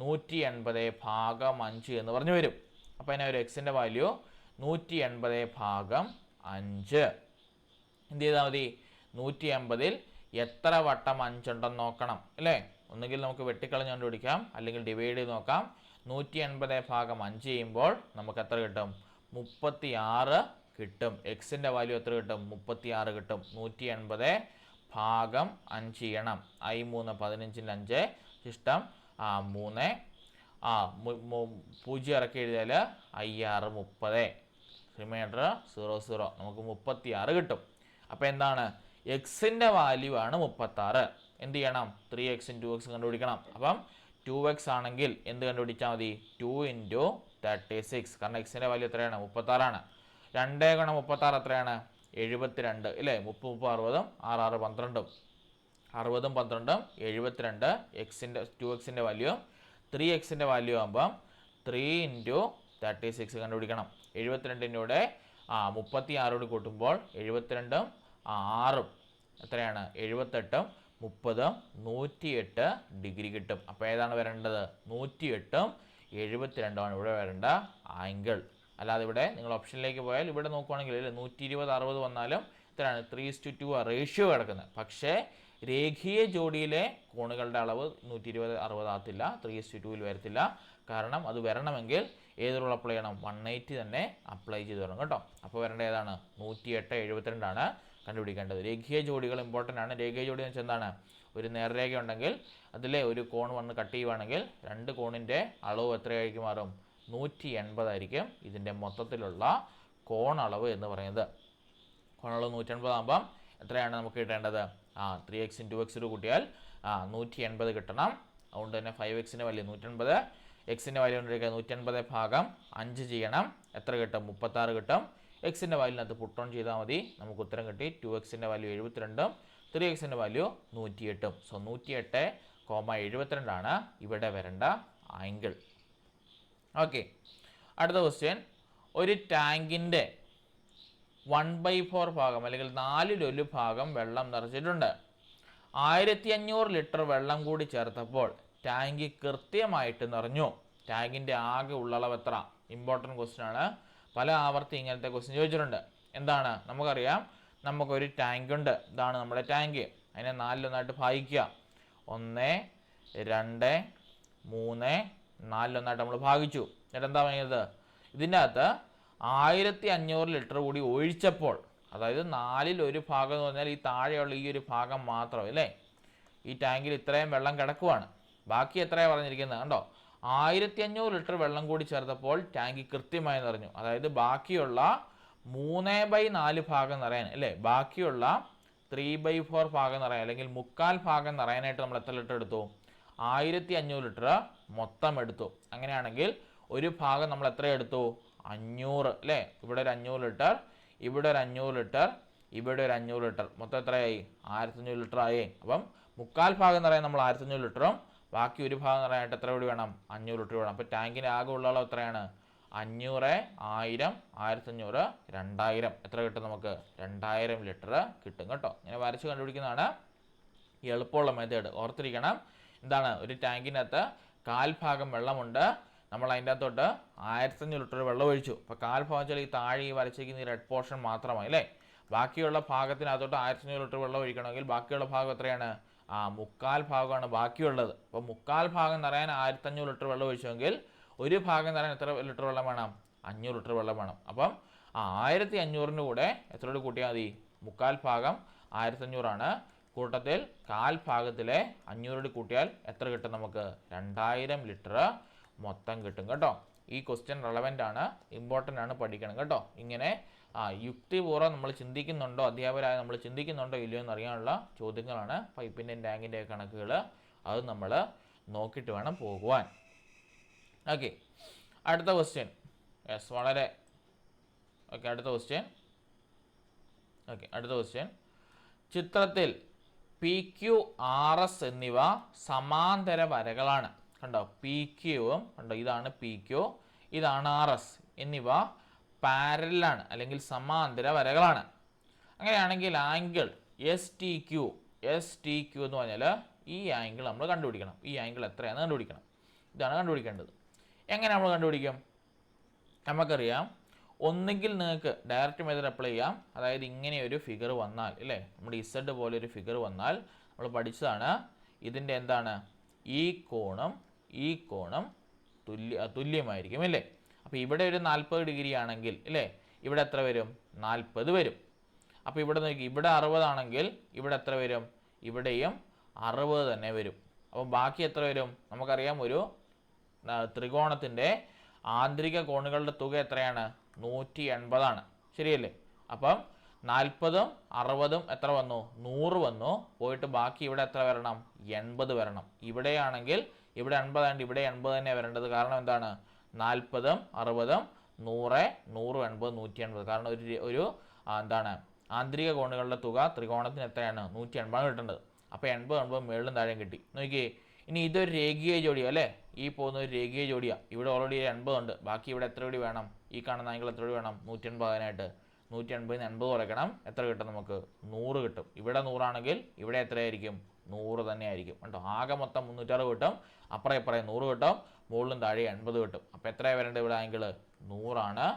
180 ഭാഗം 5 എന്ന് പറഞ്ഞു വരും. അപ്പോൾ അതിനെ ഒരു എക്സിൻ്റെ വാല്യൂ 180 ഭാഗം 5. എന്ത് ചെയ്താൽ മതി? 180ൽ എത്ര വട്ടം 5 ഉണ്ടെന്ന് നോക്കണം അല്ലേ? ഒന്നുകിൽ നമുക്ക് വെട്ടിക്കളഞ്ഞ് കണ്ടുപിടിക്കാം, അല്ലെങ്കിൽ ഡിവൈഡ് ചെയ്ത് നോക്കാം. 180 ഭാഗം 5 ചെയ്യുമ്പോൾ നമുക്ക് എത്ര കിട്ടും? 36 കിട്ടും. എക്സിൻ്റെ വാല്യൂ എത്ര കിട്ടും? 36 കിട്ടും. 180 ഭാഗം 5 ചെയ്യണം. 3 15 ശിഷ്ടം 3 0 ഇറക്കി എഴുതിയാൽ 5 6 30 റിമൈൻഡർ 0 0 നമുക്ക് 36 കിട്ടും. അപ്പോൾ എന്താണ്? എക്സിൻ്റെ വാല്യൂ ആണ് 36. എന്ത് ചെയ്യണം? 3x 2x കണ്ടുപിടിക്കണം. അപ്പം 2x ആണെങ്കിൽ എന്ത് കണ്ടുപിടിച്ചാൽ മതി? 2 × 36. കാരണം എക്സിൻ്റെ വാല്യൂ എത്രയാണ്? 36 ആണ്. 2 ഗുണം 36 എത്രയാണ്? 72 ഇല്ലേ? 30 30 60 6 12 60 12 72. എക്സിൻ്റെ 2xൻ്റെ വാല്യൂ 3xൻ്റെ വാല്യൂ ആകുമ്പം 3 × 36 കണ്ടുപിടിക്കണം. 72ൻ്റെ കൂടെ 36 കൂട്ടുമ്പോൾ 72 6 എത്രയാണ്? 78 30 108 ഡിഗ്രി കിട്ടും. അപ്പോൾ ഏതാണ് വരേണ്ടത്? 108 72 ഇവിടെ വരേണ്ട ആംഗിൾ. അല്ലാതെ ഇവിടെ നിങ്ങൾ ഓപ്ഷനിലേക്ക് പോയാൽ ഇവിടെ നോക്കുവാണെങ്കിൽ 120 60 വന്നാലും ഇത്രയാണ് 3:2 റേഷ്യോ കിടക്കുന്നത്. പക്ഷേ രേഖീയ ജോഡിയിലെ കോണുകളുടെ അളവ് 120 60 ആകത്തില്ല, 3:2 വരത്തില്ല. കാരണം അത് വരണമെങ്കിൽ ഏത് റൂൾ അപ്ലൈ ചെയ്യണം? 180 തന്നെ അപ്ലൈ ചെയ്ത് വരണം കേട്ടോ. അപ്പോൾ വരേണ്ട ഏതാണ്? 108 72 ആണ് കണ്ടുപിടിക്കേണ്ടത്. രേഖീയ ജോഡികൾ ഇമ്പോർട്ടൻ്റ് ആണ്. രേഖീയ ജോഡി എന്ന് വെച്ചാൽ എന്താണ്? ഒരു നേർരേഖ ഉണ്ടെങ്കിൽ അതിലെ ഒരു കോൺ വന്ന് കട്ട് ചെയ്യുവാണെങ്കിൽ 2 കോണിൻ്റെ അളവ് എത്രയായിരിക്കും മാറും? 180 ആയിരിക്കും ഇതിൻ്റെ മൊത്തത്തിലുള്ള കോൺ അളവ് എന്ന് പറയുന്നത്. കോണളവ് 180 ആകുമ്പം എത്രയാണ് നമുക്ക് കിട്ടേണ്ടത്? 3x 2x കൂട്ടിയാൽ 180 കിട്ടണം. അതുകൊണ്ട് തന്നെ 5xൻ്റെ വാല്യൂ 180, എക്സിൻ്റെ വാല്യൂ കൊണ്ടിരിക്കുക 180 ഭാഗം 5 ചെയ്യണം. എത്ര കിട്ടും? 36 കിട്ടും. എക്സിൻ്റെ വാല്യൂവിനകത്ത് പുട്ട് ഓൺ ചെയ്താൽ മതി, നമുക്ക് ഉത്തരം കിട്ടി. 2xൻ്റെ വാല്യൂ 72, 3xൻ്റെ വാല്യൂ 108. സോ 108,72 ആണ് ഇവിടെ വരേണ്ട ആംഗിൾ. ഓക്കെ, അടുത്ത ക്വസ്റ്റ്യൻ. ഒരു ടാങ്കിൻ്റെ 1/4 ഭാഗം അല്ലെങ്കിൽ 4/1 ഭാഗം വെള്ളം നിറച്ചിട്ടുണ്ട്. 1500 ലിറ്റർ വെള്ളം കൂടി ചേർത്തപ്പോൾ ടാങ്ക് കൃത്യമായിട്ട് നിറഞ്ഞു. ടാങ്കിൻ്റെ ആകെ ഉള്ളളവ് എത്ര? ഇമ്പോർട്ടൻറ്റ് ക്വസ്റ്റ്യൻ ആണ്. പല ആവർത്തി ഇങ്ങനത്തെ ക്വസ്റ്റ്യൻ ചോദിച്ചിട്ടുണ്ട്. എന്താണ്? നമുക്കറിയാം, നമുക്കൊരു ടാങ്ക് ഉണ്ട്. ഇതാണ് നമ്മുടെ ടാങ്ക്. അതിനെ 4 ഭാഗിക്കുക. 1 2 3 4 നമ്മൾ ഭാഗിച്ചു. എന്നിട്ട് എന്താ പറയുന്നത്? ഇതിൻ്റെ അകത്ത് 1500 ലിറ്റർ കൂടി ഒഴിച്ചപ്പോൾ, അതായത് 4/1 ഭാഗം എന്ന് പറഞ്ഞാൽ ഈ താഴെയുള്ള ഈ ഒരു ഭാഗം മാത്രം അല്ലേ? ഈ ടാങ്കിൽ ഇത്രയും വെള്ളം കിടക്കുവാണ്. ബാക്കി എത്രയാണ് പറഞ്ഞിരിക്കുന്നത് കണ്ടോ? 1500 ലിറ്റർ വെള്ളം കൂടി ചേർത്തപ്പോൾ ടാങ്ക് കൃത്യമായി നിറഞ്ഞു. അതായത് ബാക്കിയുള്ള 3/4 ഭാഗം നിറയാൻ അല്ലേ? ബാക്കിയുള്ള 3/4 ഭാഗം നിറയാൻ അല്ലെങ്കിൽ 1/4 ഭാഗം നിറയാനായിട്ട് നമ്മൾ എത്ര ലിറ്റർ എടുത്തു? 1500 ലിറ്റർ മൊത്തം എടുത്തു. അങ്ങനെയാണെങ്കിൽ ഒരു ഭാഗം നമ്മൾ എത്ര എടുത്തു? 500 അല്ലേ? ഇവിടെ ഒരു 500 ലിറ്റർ, ഇവിടെ ഒരു 500 ലിറ്റർ, ഇവിടെ ഒരു 500 ലിറ്റർ, മൊത്തം എത്രയായി? 1500 ലിറ്റർ ആയി. അപ്പം 1/4 ഭാഗം നിറയാൻ നമ്മൾ 1500 ലിറ്ററും ബാക്കി ഒരു ഭാഗം നിറയാനായിട്ട് എത്ര കൂടി വേണം? 500 ലിറ്റർ വേണം. അപ്പോൾ ടാങ്കിൻ്റെ ആകെ ഉള്ള അളവ് എത്രയാണ്? 500 1000 1500 2000. എത്ര കിട്ടും നമുക്ക്? 2000 ലിറ്റർ കിട്ടും കേട്ടോ. ഇങ്ങനെ വരച്ച് കണ്ടുപിടിക്കുന്നതാണ് ഈ എളുപ്പമുള്ള മെത്തേഡ്. ഓർത്തിരിക്കണം, എന്താണ്? ഒരു ടാങ്കിനകത്ത് 1/4 ഭാഗം വെള്ളമുണ്ട്. നമ്മൾ അതിൻ്റെ അകത്തോട്ട് 1500 ലിറ്റർ വെള്ളം ഒഴിച്ചു. അപ്പോൾ 1/4 ഭാഗം വെച്ചാൽ ഈ താഴെ ഈ വരച്ചിരിക്കുന്ന ഈ റെഡ് പോർഷൻ മാത്രമായി അല്ലേ? ബാക്കിയുള്ള ഭാഗത്തിനകത്തോട്ട് 1500 ലിറ്റർ വെള്ളം ഒഴിക്കണമെങ്കിൽ ബാക്കിയുള്ള ഭാഗം എത്രയാണ്? 1/4 ഭാഗമാണ് ബാക്കിയുള്ളത്. അപ്പോൾ 1/4 ഭാഗം നിറയാൻ 1500 ലിറ്റർ വെള്ളം ഒഴിച്ചെങ്കിൽ ഒരു ഭാഗം നിറയാൻ എത്ര ലിറ്റർ വെള്ളം വേണം? 500 ലിറ്റർ വെള്ളം വേണം. അപ്പം 1500ൻ്റെ കൂടെ എത്ര കൂടി കൂട്ടിയാൽ മതി? 1/4 ഭാഗം 1500 ആണ്. കൂട്ടത്തിൽ 1/4 ഭാഗത്തിലെ 500 കൂട്ടിയാൽ എത്ര കിട്ടും നമുക്ക്? 2000 ലിറ്റർ മൊത്തം കിട്ടും കേട്ടോ. ഈ ക്വസ്റ്റ്യൻ റെലവൻ്റ് ആണ്, ഇമ്പോർട്ടൻ്റ് ആണ്, പഠിക്കണം കേട്ടോ. ഇങ്ങനെ യുക്തിപൂർവ്വം നമ്മൾ ചിന്തിക്കുന്നുണ്ടോ, അധ്യാപകരായ നമ്മൾ ചിന്തിക്കുന്നുണ്ടോ ഇല്ലയോ എന്നറിയാനുള്ള ചോദ്യങ്ങളാണ് പൈപ്പിൻ്റെയും ടാങ്കിൻ്റെയും കണക്കുകൾ. അത് നമ്മൾ നോക്കിയിട്ട് വേണം പോകുവാൻ. ഓക്കെ, അടുത്ത ക്വസ്റ്റ്യൻ. യെസ്, വളരെ അടുത്ത ക്വസ്റ്റ്യൻ. ചിത്രത്തിൽ പി ക്യു ആർ എസ് എന്നിവ സമാന്തര വരകളാണ്. കണ്ടോ, പി ക്യുവും കണ്ടോ, ഇതാണ് പി ക്യു, ഇതാണ് ആർ എസ് എന്നിവ പാരലാണ് അല്ലെങ്കിൽ സമാന്തര വരകളാണ്. അങ്ങനെയാണെങ്കിൽ ആംഗിൾ എസ് ടി ക്യു എന്ന് പറഞ്ഞാൽ ഈ ആംഗിൾ നമ്മൾ കണ്ടുപിടിക്കണം. ഈ ആംഗിൾ എത്രയാണെന്ന് കണ്ടുപിടിക്കണം. ഇതാണ് കണ്ടുപിടിക്കേണ്ടത്. എങ്ങനെ നമ്മൾ കണ്ടുപിടിക്കും? നമുക്കറിയാം, ഒന്നുകിൽ നിങ്ങൾക്ക് ഡയറക്റ്റ് മെത്തേഡ് അപ്ലൈ ചെയ്യാം. അതായത് ഇങ്ങനെ ഒരു ഫിഗർ വന്നാൽ, അല്ലേ, നമ്മുടെ ഇസഡ് പോലെ ഒരു ഫിഗർ വന്നാൽ നമ്മൾ പഠിച്ചതാണ്, ഇതിൻ്റെ എന്താണ്, ഈ കോണും തുല്യമായിരിക്കും, അല്ലേ. അപ്പോൾ ഇവിടെ ഒരു 40 ഡിഗ്രി ആണെങ്കിൽ, അല്ലേ, ഇവിടെ എത്ര വരും? 40 വരും. അപ്പോൾ ഇവിടെ നോക്കി, ഇവിടെ 60 ആണെങ്കിൽ ഇവിടെ എത്ര വരും? ഇവിടെയും 60 തന്നെ വരും. അപ്പോൾ ബാക്കി എത്ര വരും? നമുക്കറിയാം, ഒരു ത്രികോണത്തിൻ്റെ ആന്തരിക കോണുകളുടെ തുക എത്രയാണ്? 180 ആണ്. ശരിയല്ലേ? അപ്പം 40ഉം 60ഉം എത്ര വന്നു? 100 വന്നു. പോയിട്ട് ബാക്കി ഇവിടെ എത്ര വരണം? 80 വരണം. ഇവിടെയാണെങ്കിൽ ഇവിടെ 80 ആയതുകൊണ്ട് ഇവിടെ 80 തന്നെ വരേണ്ടത്. കാരണം എന്താണ്? 40ഉം 60ഉം 100, 100, 80, 180. കാരണം ഒരു എന്താണ്, ആന്തരിക കോണുകളുടെ തുക ത്രികോണത്തിന് എത്രയാണ്? 180 കിട്ടേണ്ടത്. അപ്പോൾ 80, 80 മേളിലും താഴെയും കിട്ടി. നോക്കിയേ, ഇനി ഇതൊരു രേഖീയ ജോഡിയാണ്, അല്ലേ. ഈ പോകുന്ന ഒരു രേഖീയ ജോഡിയാണ്. ഇവിടെ ഓൾറെഡി 80 ഉണ്ട്. ബാക്കി ഇവിടെ എത്ര കൂടി വേണം? ഈ കാണുന്ന ആംഗിൾ എത്ര കൂടി വേണം? 180 ആകാനായിട്ട് 180 80 കുറയ്ക്കണം. എത്ര കിട്ടും നമുക്ക്? 100 കിട്ടും. ഇവിടെ 100 ആണെങ്കിൽ ഇവിടെ എത്രയായിരിക്കും? 100 തന്നെ ആയിരിക്കും. കേട്ടോ, ആകെ മൊത്തം 360 കിട്ടും. അപ്പുറം ഇപ്പുറം 100 കിട്ടും. മുകളിലും താഴെ 80 കിട്ടും. അപ്പോൾ എത്രയാണ് വരേണ്ടത്? ഇവിടെ ആംഗിൾ 100 ആണ്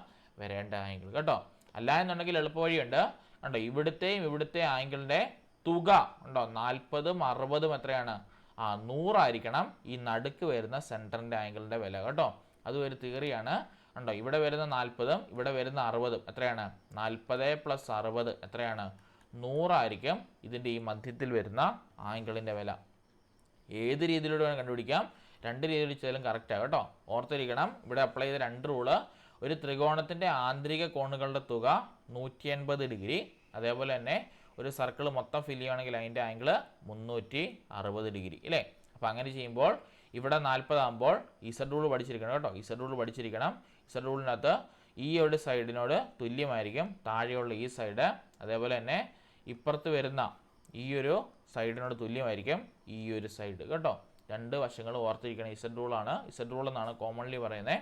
വരേണ്ട ആംഗിൾ. കേട്ടോ, അല്ല എന്നുണ്ടെങ്കിൽ എളുപ്പവഴിയുണ്ട്. കണ്ടോ, ഇവിടുത്തെ ആംഗിളിൻ്റെ തുക ഉണ്ടോ, 40ഉം 60ഉം എത്രയാണ്? 100 ആയിരിക്കണം ഈ നടുക്ക് വരുന്ന സെൻറ്ററിൻ്റെ ആംഗിളിൻ്റെ വില. കേട്ടോ, അതും ഒരു തിയറിയാണ്. ഉണ്ടോ, ഇവിടെ വരുന്ന 40ഉം ഇവിടെ വരുന്ന 60ഉം എത്രയാണ്? 40 + 60 എത്രയാണ്? 100 ആയിരിക്കും ഇതിൻ്റെ ഈ മധ്യത്തിൽ വരുന്ന ആംഗിളിൻ്റെ വില. ഏത് രീതിയിലൂടെ വേണം കണ്ടുപിടിക്കാം. 2 രീതിയിൽ ചെയ്താലും കറക്റ്റാണ്. കേട്ടോ, ഓർത്തിരിക്കണം. ഇവിടെ അപ്ലൈ ചെയ്ത 2 റൂള്: ഒരു ത്രികോണത്തിൻ്റെ ആന്തരിക കോണുകളുടെ തുക 180 ഡിഗ്രി, അതേപോലെ തന്നെ ഒരു സർക്കിൾ മൊത്തം ഫില്ല് ചെയ്യുകയാണെങ്കിൽ അതിൻ്റെ ആംഗിൾ 360 ഡിഗ്രി, അല്ലേ. അപ്പോൾ അങ്ങനെ ചെയ്യുമ്പോൾ ഇവിടെ 40 ആകുമ്പോൾ ഇസഡ് റൂൾ പഠിച്ചിരിക്കണം. കേട്ടോ, ഇസഡ് റൂൾ പഠിച്ചിരിക്കണം. ഇസഡ് റൂളിനകത്ത് ഈ ഒരു സൈഡിനോട് തുല്യമായിരിക്കും താഴെയുള്ള ഈ സൈഡ്, അതേപോലെ തന്നെ ഇപ്പുറത്ത് വരുന്ന ഈ ഒരു സൈഡിനോട് തുല്യമായിരിക്കും ഈ ഒരു സൈഡ്. കേട്ടോ, 2 വശങ്ങളും ഓർത്തിരിക്കണം. ഇസഡ് റൂളാണ്. ഇസഡ് റൂൾ എന്നാണ് കോമൺലി പറയുന്നത്.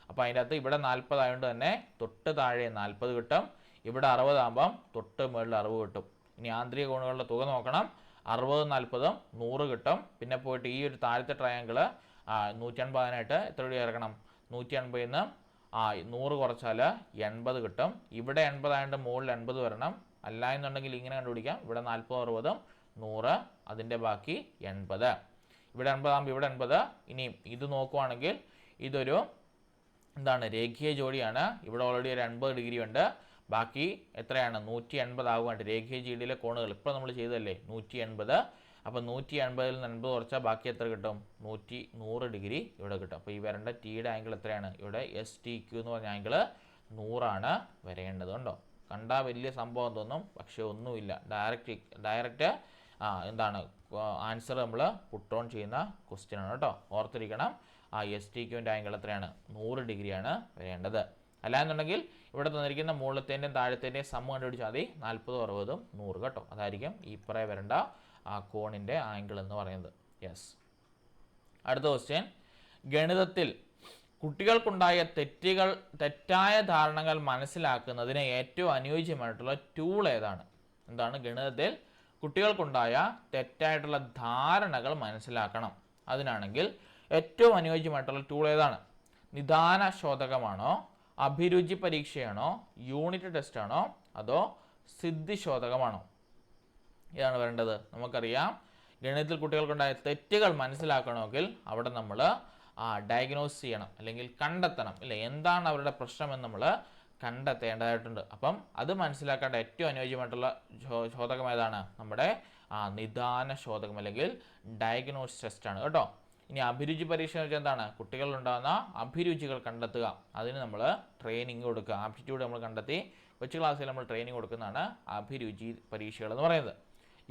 അപ്പോൾ അതിൻ്റെ അകത്ത് ഇവിടെ 40 ആയതുകൊണ്ട് തന്നെ തൊട്ട് താഴെ 40 കിട്ടും. ഇവിടെ 60 ആകുമ്പം തൊട്ട് മുകളിൽ 60 കിട്ടും. ഇനി ആന്തരിക കോണുകളുടെ തുക നോക്കണം. 60ഉം 40ഉം 100 കിട്ടും. പിന്നെ പോയിട്ട് ഈ ഒരു താഴത്തെ ട്രയാങ്കിള് 180 എത്ര കൂടി ഇറക്കണം? 180 നിന്ന് 100 കുറച്ചാൽ 80 കിട്ടും. ഇവിടെ 80 ആയതുകൊണ്ട് മുകളിൽ 80 വരണം. അല്ല എന്നുണ്ടെങ്കിൽ ഇങ്ങനെ കണ്ടുപിടിക്കാം. ഇവിടെ 40, 60, 100, അതിൻ്റെ ബാക്കി 80. ഇവിടെ 80 ആകുമ്പോൾ ഇവിടെ 80. ഇനി ഇത് നോക്കുവാണെങ്കിൽ ഇതൊരു എന്താണ്, രേഖീയ ജോഡിയാണ്. ഇവിടെ ഓൾറെഡി ഒരു 80 ഡിഗ്രി ഉണ്ട്. ബാക്കി എത്രയാണ്? 180 ആകുവാണ്ട്. രേഖീയ ജോഡിയിലെ കോണുകൾ ഇപ്പോൾ നമ്മൾ ചെയ്തതല്ലേ, 180. അപ്പോൾ 180ൽ നിന്ന് 80 കുറച്ചാൽ ബാക്കി എത്ര കിട്ടും? 100 ഡിഗ്രി ഇവിടെ കിട്ടും. അപ്പോൾ ഈ വരേണ്ട ടിയുടെ ആംഗിൾ എത്രയാണ്? ഇവിടെ STQ എന്ന് പറഞ്ഞ ആംഗിൾ 100 ആണ് വരേണ്ടത്. ഉണ്ടോ, കണ്ടാൽ വലിയ സംഭവം തോന്നും, പക്ഷേ ഒന്നുമില്ല. ഡയറക്റ്റ് എന്താണ് ആൻസർ നമ്മൾ പുട്ട് ഓൺ ചെയ്യുന്ന ക്വസ്റ്റ്യൻ ആണ്. കേട്ടോ, ഓർത്തിരിക്കണം. STQൻ്റെ ആംഗിൾ എത്രയാണ്? 100 ഡിഗ്രിയാണ് വരേണ്ടത്. അല്ലാന്നുണ്ടെങ്കിൽ ഇവിടെ തന്നിരിക്കുന്ന മുകളിലത്തേൻ്റെയും താഴത്തേൻ്റെയും സം കണ്ടുപിടിച്ചാൽ മതി. 40, 60, 100. കേട്ടോ, അതായിരിക്കും ഈ പറയ വരേണ്ട കോണിൻ്റെ ആംഗിൾ എന്ന് പറയുന്നത്. യെസ്. അടുത്ത ക്വസ്റ്റ്യൻ: ഗണിതത്തിൽ കുട്ടികൾക്കുണ്ടായ തെറ്റായ ധാരണകൾ മനസ്സിലാക്കുന്നതിന് ഏറ്റവും അനുയോജ്യമായിട്ടുള്ള ടൂൾ ഏതാണ്? എന്താണ്? ഗണിതത്തിൽ കുട്ടികൾക്കുണ്ടായ തെറ്റായിട്ടുള്ള ധാരണകൾ മനസ്സിലാക്കണം. അതിനാണെങ്കിൽ ഏറ്റവും അനുയോജ്യമായിട്ടുള്ള ടൂൾ ഏതാണ്? നിദാന ശോധകമാണോ, അഭിരുചി പരീക്ഷയാണോ, യൂണിറ്റ് ടെസ്റ്റ് ആണോ, അതോ സിദ്ധിശോധകമാണോ? ഇതാണ് വരേണ്ടത്. നമുക്കറിയാം, ഗണിതത്തിൽ കുട്ടികൾക്കുണ്ടായ തെറ്റുകൾ മനസ്സിലാക്കണമെങ്കിൽ അവിടെ നമ്മൾ ഡയഗ്നോസ് ചെയ്യണം, അല്ലെങ്കിൽ കണ്ടെത്തണം, അല്ലേ. എന്താണ് അവരുടെ പ്രശ്നമെന്ന് നമ്മൾ കണ്ടെത്തേണ്ടതായിട്ടുണ്ട്. അപ്പം അത് മനസ്സിലാക്കേണ്ട ഏറ്റവും അനുയോജ്യമായിട്ടുള്ള ശോധകം ഏതാണ്? നമ്മുടെ നിദാന ശോധകം അല്ലെങ്കിൽ ഡയഗ്നോസ് ടെസ്റ്റ് ആണ്. കേട്ടോ, ഇനി അഭിരുചി പരീക്ഷ എന്ന് വെച്ചാൽ എന്താണ്? കുട്ടികളിലുണ്ടാകുന്ന അഭിരുചികൾ കണ്ടെത്തുക. അതിന് നമ്മൾ ട്രെയിനിങ് കൊടുക്കുക. ആപ്റ്റിറ്റ്യൂഡ് നമ്മൾ കണ്ടെത്തി കൊച്ചു ക്ലാസ്സിൽ നമ്മൾ ട്രെയിനിങ് കൊടുക്കുന്നതാണ് അഭിരുചി പരീക്ഷകൾ എന്ന് പറയുന്നത്.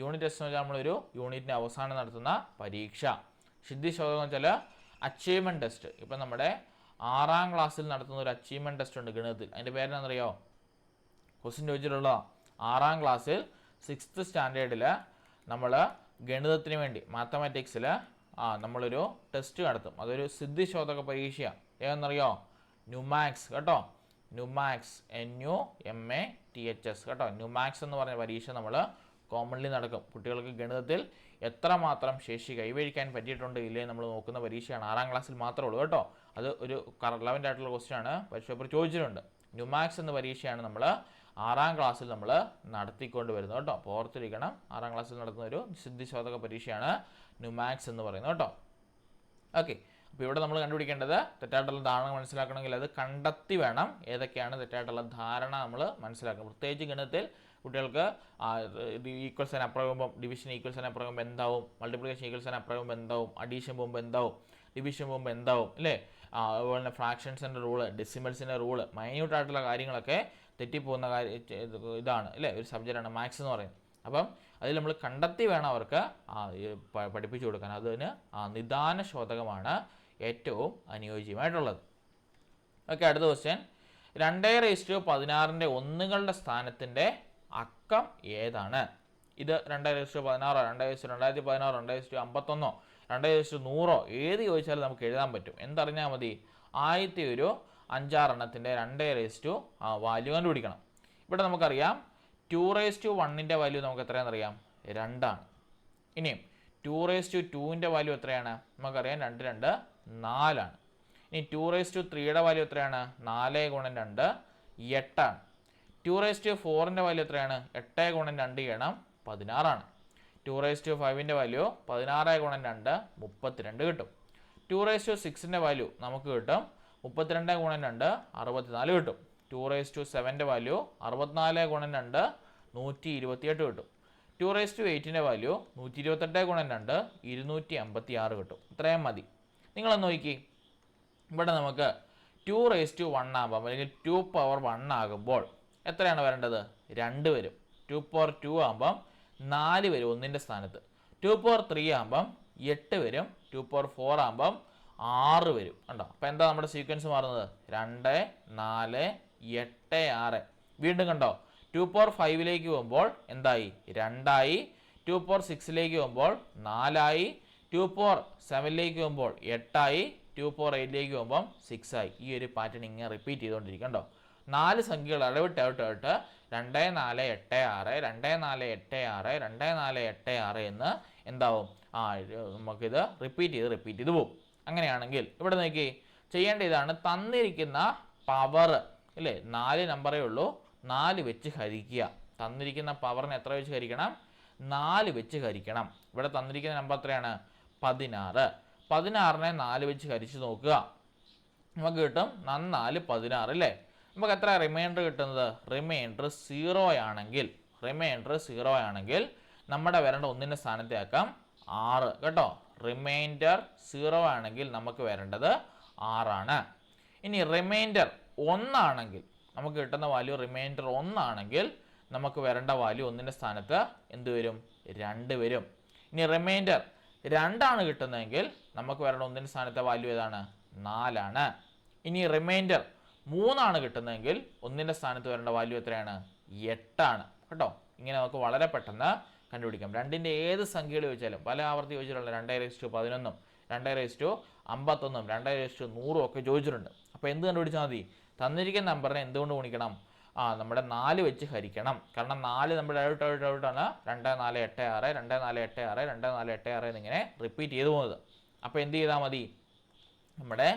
യൂണിറ്റ് ടെസ്റ്റ് എന്ന് വെച്ചാൽ നമ്മളൊരു യൂണിറ്റിൻ്റെ അവസാനം നടത്തുന്ന പരീക്ഷ. സിദ്ധിശോധകം എന്ന് വെച്ചാൽ അച്ചീവ്മെൻറ്റ് ടെസ്റ്റ്. ഇപ്പം നമ്മുടെ 6ാം ക്ലാസ്സിൽ നടത്തുന്ന ഒരു അച്ചീവ്മെൻറ്റ് ടെസ്റ്റ് ഉണ്ട് ഗണിതത്തിൽ. അതിൻ്റെ പേരെന്താണെന്നറിയോ? ക്വസ്റ്റ്യൻ ചോദിച്ചിട്ടുള്ള 6ാം ക്ലാസ്സിൽ 6th സ്റ്റാൻഡേർഡിൽ നമ്മൾ ഗണിതത്തിന് വേണ്ടി മാത്തമാറ്റിക്സിൽ നമ്മളൊരു ടെസ്റ്റ് നടത്തും. അതൊരു സിദ്ധിശോധക പരീക്ഷയാണ്. ഏതെന്നറിയോ? ന്യൂമാക്സ് കേട്ടോ. ന്യൂമാക്സ് NUMATHS കേട്ടോ. ന്യൂമാക്സ് എന്ന് പറഞ്ഞ പരീക്ഷ നമ്മൾ കോമൺലി നടക്കും. കുട്ടികൾക്ക് ഗണിതത്തിൽ എത്രമാത്രം ശേഷി കൈവരിക്കാൻ പറ്റിയിട്ടുണ്ട് ഇല്ലേ നമ്മൾ നോക്കുന്ന പരീക്ഷയാണ്. 6ാം ക്ലാസ്സിൽ മാത്രമേ ഉള്ളൂ കേട്ടോ. അത് ഒരു റെലവൻ്റ് ആയിട്ടുള്ള ക്വസ്റ്റ്യൻ ആണ്. പരീക്ഷ പേപ്പർ ചോദിച്ചിട്ടുണ്ട്. ന്യൂമാക്സ് എന്ന പരീക്ഷയാണ് നമ്മൾ 6ാം ക്ലാസ്സിൽ നമ്മൾ നടത്തിക്കൊണ്ട് വരുന്നത് കേട്ടോ. അപ്പോൾ ഓർത്തിരിക്കണം, 6ാം ക്ലാസ്സിൽ നടത്തുന്ന ഒരു സിദ്ധിശോധക പരീക്ഷയാണ് ന്യൂമാക്സ് എന്ന് പറയുന്നത് കേട്ടോ. ഓക്കെ, അപ്പോൾ ഇവിടെ നമ്മൾ കണ്ടുപിടിക്കേണ്ടത് തെറ്റായിട്ടുള്ള ധാരണ മനസ്സിലാക്കണമെങ്കിൽ അത് കണ്ടെത്തി വേണം ഏതൊക്കെയാണ് തെറ്റായിട്ടുള്ള ധാരണ നമ്മൾ മനസ്സിലാക്കണം. പ്രത്യേകിച്ച് ഗണിതത്തിൽ കുട്ടികൾക്ക് ഈക്വൽ സൈൻ അപ്രയോഗിക്കുമ്പോൾ ഡിവിഷൻ ഈക്വൽ സൈൻ അപ്രയോഗിക്കുമ്പോൾ എന്താവും, മൾട്ടിപ്ലിക്കേഷൻ ഈക്വൽ സൈൻ അപ്രയോഗിക്കുമ്പോൾ എന്താവും, അഡീഷൻ പോകുമ്പോൾ എന്താവും, ഡിവിഷൻ പോകുമ്പോൾ എന്താവും, അല്ലേ? അതുപോലെ തന്നെ ഫ്രാക്ഷൻസിൻ്റെ റൂള്, ഡെസിമൽസിൻ്റെ റൂള്, മൈന്യൂട്ടായിട്ടുള്ള കാര്യങ്ങളൊക്കെ തെറ്റിപ്പോകുന്ന ഇതാണ് അല്ലേ, ഒരു സബ്ജക്റ്റാണ് മാത്സ് എന്ന് പറയുന്നത്. അപ്പം അതിൽ നമ്മൾ കണ്ടെത്തി വേണം അവർക്ക് പഠിപ്പിച്ചു കൊടുക്കാൻ. അതിന് നിദാന ശോധകമാണ് ഏറ്റവും അനുയോജ്യമായിട്ടുള്ളത്. ഓക്കെ, അടുത്ത ക്വസ്റ്റ്യൻ. 2:16 ഒന്നുകളുടെ സ്ഥാനത്തിൻ്റെ അക്കം ഏതാണ്? ഇത് 2:16, 2:2016, 2:51, 2:100 ഏത് ചോദിച്ചാലും നമുക്ക് എഴുതാൻ പറ്റും. എന്തറിഞ്ഞാൽ മതി? ആദ്യത്തെ ഒരു 5-6 എണ്ണത്തിൻ്റെ 2 വാല്യൂ കണ്ടുപിടിക്കണം. ഇവിടെ നമുക്കറിയാം 2:1 വാല്യൂ നമുക്ക് എത്രയാണെന്നറിയാം? 2 ആണ്. ഇനിയും 2:2 വാല്യൂ എത്രയാണ്? നമുക്കറിയാം 2 2 4 ആണ്. ഇനി 2:3 വാല്യൂ എത്രയാണ്? 4 × 2 8 ആണ്. 2:4 വാല്യൂ എത്രയാണ്? 8 × 2 ഗണം 16 ആണ്. 2:5 വാല്യൂ 16 × 2 32 കിട്ടും. 2:6 വാല്യൂ നമുക്ക് കിട്ടും 32 × 2 64 കിട്ടും. 2:7 വാല്യൂ 64 × 2 128 കിട്ടും. 2:8 വാല്യൂ 128 × 2 256 കിട്ടും. ഇത്രയും മതി. നിങ്ങളൊന്ന് നോക്കി, ഇവിടെ നമുക്ക് 2:1 ആകുമ്പോൾ അല്ലെങ്കിൽ 2⁻1 ആകുമ്പോൾ എത്രയാണ് വരേണ്ടത്? 2 വരും. 2⁻2 ആകുമ്പം 4 വരും ഒന്നിൻ്റെ സ്ഥാനത്ത്. 2⁻3 ആകുമ്പം 8 വരും. 2⁻4 ആകുമ്പം 6 വരും. കണ്ടോ? അപ്പോൾ എന്താ നമ്മുടെ സീക്വൻസ് മാറുന്നത്? 2 4 8 6. വീണ്ടും കണ്ടോ, 2⁻5 പോകുമ്പോൾ എന്തായി? 2 ആയി. 2⁻6 പോകുമ്പോൾ 4 ആയി. 2⁻7 പോകുമ്പോൾ 8 ആയി. 2⁻8 പോകുമ്പോൾ 6 ആയി. ഈ ഒരു പാറ്റേൺ ഇങ്ങനെ റിപ്പീറ്റ് ചെയ്തുകൊണ്ടിരിക്കും. കണ്ടോ? 4 സംഖ്യകൾ ഇടവിട്ട് 2 4 8 6 2 4 8 6 2 4 8 6 എന്ന് എന്താവും? നമുക്കിത് റിപ്പീറ്റ് ചെയ്ത് പോകും. അങ്ങനെയാണെങ്കിൽ ഇവിടെ നോക്കി, ചെയ്യേണ്ട ഇതാണ്. തന്നിരിക്കുന്ന പവർ അല്ലേ, 4 നമ്പറേ ഉള്ളൂ, 4 വെച്ച് ഹരിക്കുക. തന്നിരിക്കുന്ന പവറിന് എത്ര വെച്ച് ഹരിക്കണം? 4 വെച്ച് ഹരിക്കണം. ഇവിടെ തന്നിരിക്കുന്ന നമ്പർ എത്രയാണ്? 16. 16നെ 4 വെച്ച് ഹരിച്ച് നോക്കുക. നമുക്ക് കിട്ടും 4 16 അല്ലേ? നമുക്ക് എത്ര റിമൈൻഡർ കിട്ടുന്നത്? റിമൈൻഡർ 0 ആണെങ്കിൽ നമ്മുടെ വരേണ്ട ഒന്നിൻ്റെ സ്ഥാനത്തെ ആക്കാം 6 കേട്ടോ. റിമൈൻഡർ 0 ആണെങ്കിൽ നമുക്ക് വരേണ്ടത് 6 ആണ്. ഇനി റിമൈൻഡർ 1 ആണെങ്കിൽ നമുക്ക് കിട്ടുന്ന വാല്യൂ റിമൈൻഡർ 1 ആണെങ്കിൽ നമുക്ക് വരേണ്ട വാല്യൂ ഒന്നിൻ്റെ സ്ഥാനത്ത് എന്ത് വരും? 2 വരും. ഇനി റിമൈൻഡർ 2 ആണ് കിട്ടുന്നതെങ്കിൽ നമുക്ക് വരേണ്ട ഒന്നിൻ്റെ സ്ഥാനത്തെ വാല്യൂ ഏതാണ്? 4 ആണ്. ഇനി റിമൈൻഡർ 3 ആണ് കിട്ടുന്നതെങ്കിൽ ഒന്നിൻ്റെ സ്ഥാനത്ത് വരേണ്ട വാല്യൂ എത്രയാണ്? 8 ആണ് കേട്ടോ. ഇങ്ങനെ നമുക്ക് വളരെ പെട്ടെന്ന് കണ്ടുപിടിക്കാം. 2ൻ്റെ ഏത് സംഖ്യകൾ ചോദിച്ചാലും, പല ആവർത്തി ചോദിച്ചിട്ടുണ്ട്. 2:11, 2:51, 2:100 ഒക്കെ ചോദിച്ചിട്ടുണ്ട്. അപ്പോൾ എന്ത് കണ്ടുപിടിച്ചാൽ മതി? തന്നിരിക്കുന്ന നമ്പറിനെ എന്തുകൊണ്ട് ഗുണിക്കണം? നമ്മുടെ 4 വെച്ച് ഹരിക്കണം. കാരണം 4 നമ്മുടെ ഔട്ടാണ്. 2 4 8 6 2 4 8 6 2 4 8 6 എന്നിങ്ങനെ റിപ്പീറ്റ് ചെയ്തു പോകുന്നത്. അപ്പോൾ എന്ത് ചെയ്താൽ മതി? നമ്മുടെ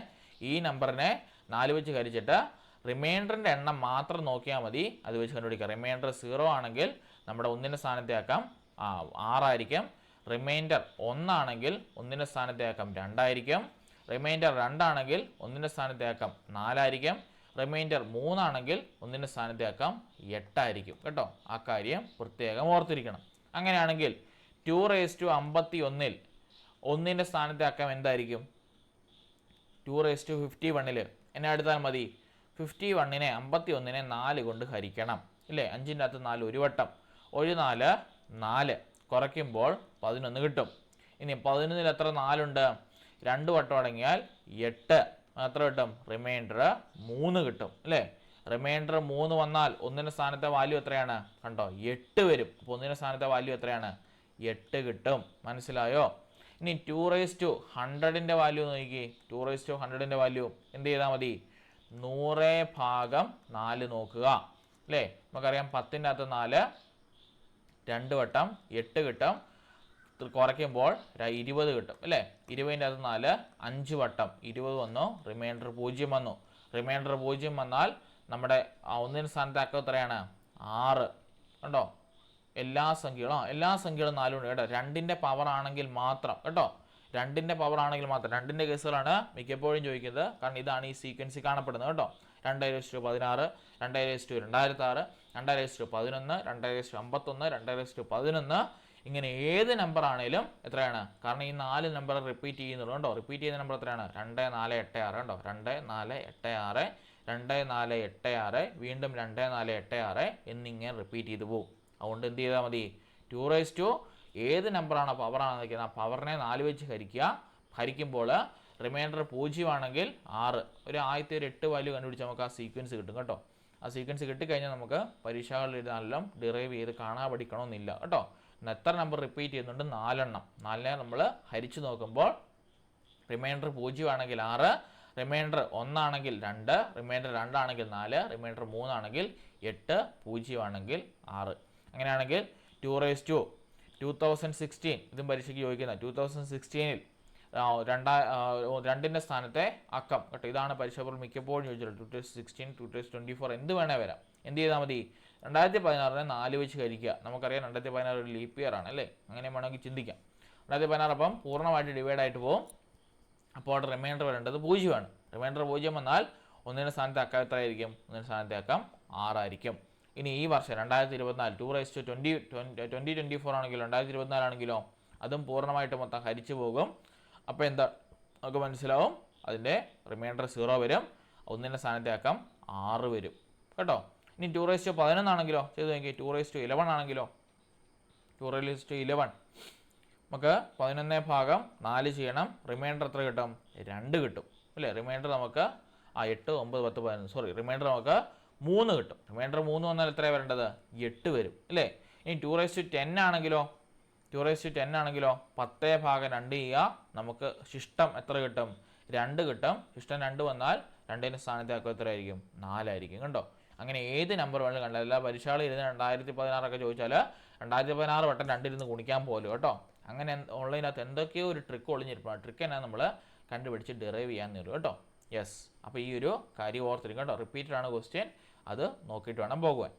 ഈ നമ്പറിനെ 4 വെച്ച് ഹരിച്ചിട്ട് റിമൈൻഡറിൻ്റെ എണ്ണം മാത്രം നോക്കിയാൽ മതി. അത് വെച്ച് കണ്ടുപിടിക്കുക. റിമൈൻഡർ 0 ആണെങ്കിൽ നമ്മുടെ ഒന്നിൻ്റെ സ്ഥാനത്തെ ആക്കാം 6 ആയിരിക്കും. റിമൈൻഡർ 1 ആണെങ്കിൽ ഒന്നിൻ്റെ സ്ഥാനത്തെ ആക്കാം 2 ആയിരിക്കും. റിമൈൻഡർ 2 ആണെങ്കിൽ ഒന്നിൻ്റെ സ്ഥാനത്തെ ആക്കാം 4 ആയിരിക്കും. റിമൈൻഡർ 3 ആണെങ്കിൽ ഒന്നിൻ്റെ സ്ഥാനത്തെ ആക്കാം 8 ആയിരിക്കും കേട്ടോ. ആ കാര്യം പ്രത്യേകം ഓർത്തിരിക്കണം. അങ്ങനെയാണെങ്കിൽ 2:51 ഒന്നിൻ്റെ സ്ഥാനത്തെ ആക്കാം എന്തായിരിക്കും? 2:51 എന്നെ എടുത്താൽ മതി. 51നെ 51നെ 4 കൊണ്ട് ഹരിക്കണം ഇല്ലേ? 5ൻ്റെ അകത്ത് 4 ഒരു വട്ടം, 1 4 4 കുറയ്ക്കുമ്പോൾ 11 കിട്ടും. ഇനി 11ൽ എത്ര 4 ഉണ്ട്? 2 വട്ടം അടങ്ങിയാൽ 8 എത്ര കിട്ടും? റിമൈൻഡർ 3 കിട്ടും അല്ലേ? റിമൈൻഡർ 3 വന്നാൽ ഒന്നിൻ്റെ സ്ഥാനത്തെ വാല്യൂ എത്രയാണ്? കണ്ടോ, 8 വരും. അപ്പോൾ ഒന്നിൻ്റെ സ്ഥാനത്തെ വാല്യൂ എത്രയാണ്? 8 കിട്ടും. മനസ്സിലായോ? ഇനി 2/100ൻ്റെ വാല്യൂ നോക്കി. 2/100ൻ്റെ വാല്യൂ എന്ത് ചെയ്താൽ മതി? 100/4 നോക്കുക അല്ലേ? നമുക്കറിയാം 10ൻ്റെ അകത്ത് 4 2 വട്ടം 8 കിട്ടും. കുറയ്ക്കുമ്പോൾ 20 കിട്ടും അല്ലേ? 20ൻ്റെ അകത്ത് 4 5 വട്ടം 20 വന്നു. റിമൈൻഡർ 0 വന്നു. റിമൈൻഡർ 0 വന്നാൽ നമ്മുടെ ഒന്നിന് സ്ഥാനത്തെ അക്കം എത്രയാണ്? 6. കണ്ടോ? എല്ലാ സംഖ്യകളും 4 ഉണ്ട് കേട്ടോ. 2ൻ്റെ പവർ ആണെങ്കിൽ മാത്രം കേട്ടോ. 2ൻ്റെ പവർ ആണെങ്കിൽ മാത്രം. 2ൻ്റെ കേസുകളാണ് മിക്കപ്പോഴും ചോദിക്കുന്നത്. കാരണം ഇതാണ് ഈ സീക്വൻസിൽ കാണപ്പെടുന്നത് കേട്ടോ. 2/16, 2/2006, 2/11, 2/51, 2/11 ഇങ്ങനെ ഏത് നമ്പർ ആണെങ്കിലും എത്രയാണ്? കാരണം ഈ 4 നമ്പർ റിപ്പീറ്റ് ചെയ്യുന്നുള്ളൂ കേട്ടോ. റിപ്പീറ്റ് ചെയ്യുന്ന നമ്പർ എത്രയാണ്? 2, 4, 8, 6 കേട്ടോ. 2, 4, 8, 6, 2, 4, 8, 6, വീണ്ടും 2, 4, 8, 6 എന്നിങ്ങനെ റിപ്പീറ്റ് ചെയ്ത് പോകും. അതുകൊണ്ട് എന്ത് ചെയ്താൽ മതി? 2 ഏത് നമ്പറാണോ പവറാണ് നിൽക്കുന്നത് ആ പവറിനെ 4 വെച്ച് ഹരിക്കുമ്പോൾ റിമൈൻഡർ 0 ആണെങ്കിൽ 6. ആദ്യത്തെ 8 വാല്യൂ കണ്ടുപിടിച്ച് നമുക്ക് ആ സീക്വൻസ് കിട്ടും കേട്ടോ. ആ സീക്വൻസ് കിട്ടിക്കഴിഞ്ഞാൽ നമുക്ക് പരീക്ഷകളിൽ എഴുതാനെല്ലാം ഡിറൈവ് ചെയ്ത് കാണാൻ പഠിക്കണമെന്നില്ല കേട്ടോ. എത്ര നമ്പർ റിപ്പീറ്റ് ചെയ്യുന്നുണ്ട്? 4 എണ്ണം. 4നെ നമ്മൾ ഹരിച്ചു നോക്കുമ്പോൾ റിമൈൻഡർ 0 ആണെങ്കിൽ 6, റിമൈൻഡർ 1 ആണെങ്കിൽ 2, റിമൈൻഡർ 2 ആണെങ്കിൽ 4, റിമൈൻഡർ 3 ആണെങ്കിൽ 8, 0 ആണെങ്കിൽ 6. അങ്ങനെയാണെങ്കിൽ 2016 ഇതും പരീക്ഷയ്ക്ക് ചോദിക്കുന്നത്. 2016ൽ 2ൻ്റെ സ്ഥാനത്തെ അക്കം കേട്ടോ. ഇതാണ് പരീക്ഷ മിക്കപ്പോഴും ചോദിച്ചിട്ടുള്ളത്. 2016, 2024 എന്ത് വേണേ വരാം. എന്ത് ചെയ്താൽ മതി? 2016നെ 4 വെച്ച് ഹരിക്കുക. നമുക്കറിയാം 2016 ഒരു ലീപ്പ് ഇയർ ആണ് അല്ലേ? അങ്ങനെ വേണമെങ്കിൽ ചിന്തിക്കാം. 2016 അപ്പം പൂർണ്ണമായിട്ട് ഡിവൈഡ് ആയിട്ട് പോകും. അപ്പോൾ അവിടെ റിമൈൻഡർ വരേണ്ടത് 0 ആണ്. റിമൈൻഡർ 0 വന്നാൽ ഒന്നിൻ്റെ സ്ഥാനത്തെ അക്കം എത്രയായിരിക്കും? ഒന്നിൻ്റെ സ്ഥാനത്തെ അക്കം 6 ആയിരിക്കും. ഇനി ഈ വർഷം 2024 2024 ആണെങ്കിലോ 2024 ആണെങ്കിലോ അതും പൂർണ്ണമായിട്ട് മൊത്തം ഹരിച്ചു പോകും. അപ്പോൾ എന്താ നമുക്ക് മനസ്സിലാവും? അതിൻ്റെ റിമൈൻഡർ 0 വരും. ഒന്നിൻ്റെ സ്ഥാനത്തെ അക്കം 6 വരും കേട്ടോ. ഇനി 2/11 ആണെങ്കിലോ ചെയ്ത് നോക്കി. 2/11 ആണെങ്കിലോ 2/11 നമുക്ക് 11/4 ചെയ്യണം. റിമൈൻഡർ എത്ര കിട്ടും? 2 കിട്ടും അല്ലേ? റിമൈൻഡർ നമുക്ക് 8, 9, 10, 11 റിമൈൻഡർ നമുക്ക് 3 കിട്ടും. റിമൈൻഡർ 3 വന്നാൽ എത്രയാണ് വരേണ്ടത്? 8 വരും അല്ലേ? ഇനി 2/10 ആണെങ്കിലോ 10/2 ചെയ്യുക. നമുക്ക് ശിഷ്ടം എത്ര കിട്ടും? 2 കിട്ടും. ശിഷ്ടം 2 വന്നാൽ 2ൻ്റെ സ്ഥാനത്തെ അക്കം എത്രയായിരിക്കും? 4 ആയിരിക്കും കണ്ടോ. അങ്ങനെ ഏത് നമ്പർ വേണമെങ്കിലും കണ്ടോ. എല്ലാ പരീക്ഷകൾ ഇരുന്ന് 2016 ഒക്കെ ചോദിച്ചാൽ 2016 വട്ടം 2 ഇരുന്ന് ഗുണിക്കാൻ പോലും കേട്ടോ. അങ്ങനെ ഓൺലൈനകത്ത് എന്തൊക്കെയോ ഒരു ട്രിക്ക് ഒളിഞ്ഞിരിക്കണം. ട്രിക്ക് തന്നെ നമ്മൾ കണ്ടുപിടിച്ച് ഡിറൈവ് ചെയ്യാൻ നേരും കേട്ടോ. യെസ്, അപ്പോൾ ഈ ഒരു കാര്യം ഓർത്തിരിക്കും കേട്ടോ. റിപ്പീറ്റഡ് ആണ് ക്വസ്റ്റ്യൻ. അത് നോക്കിയിട്ട് വേണം പോകുവാൻ.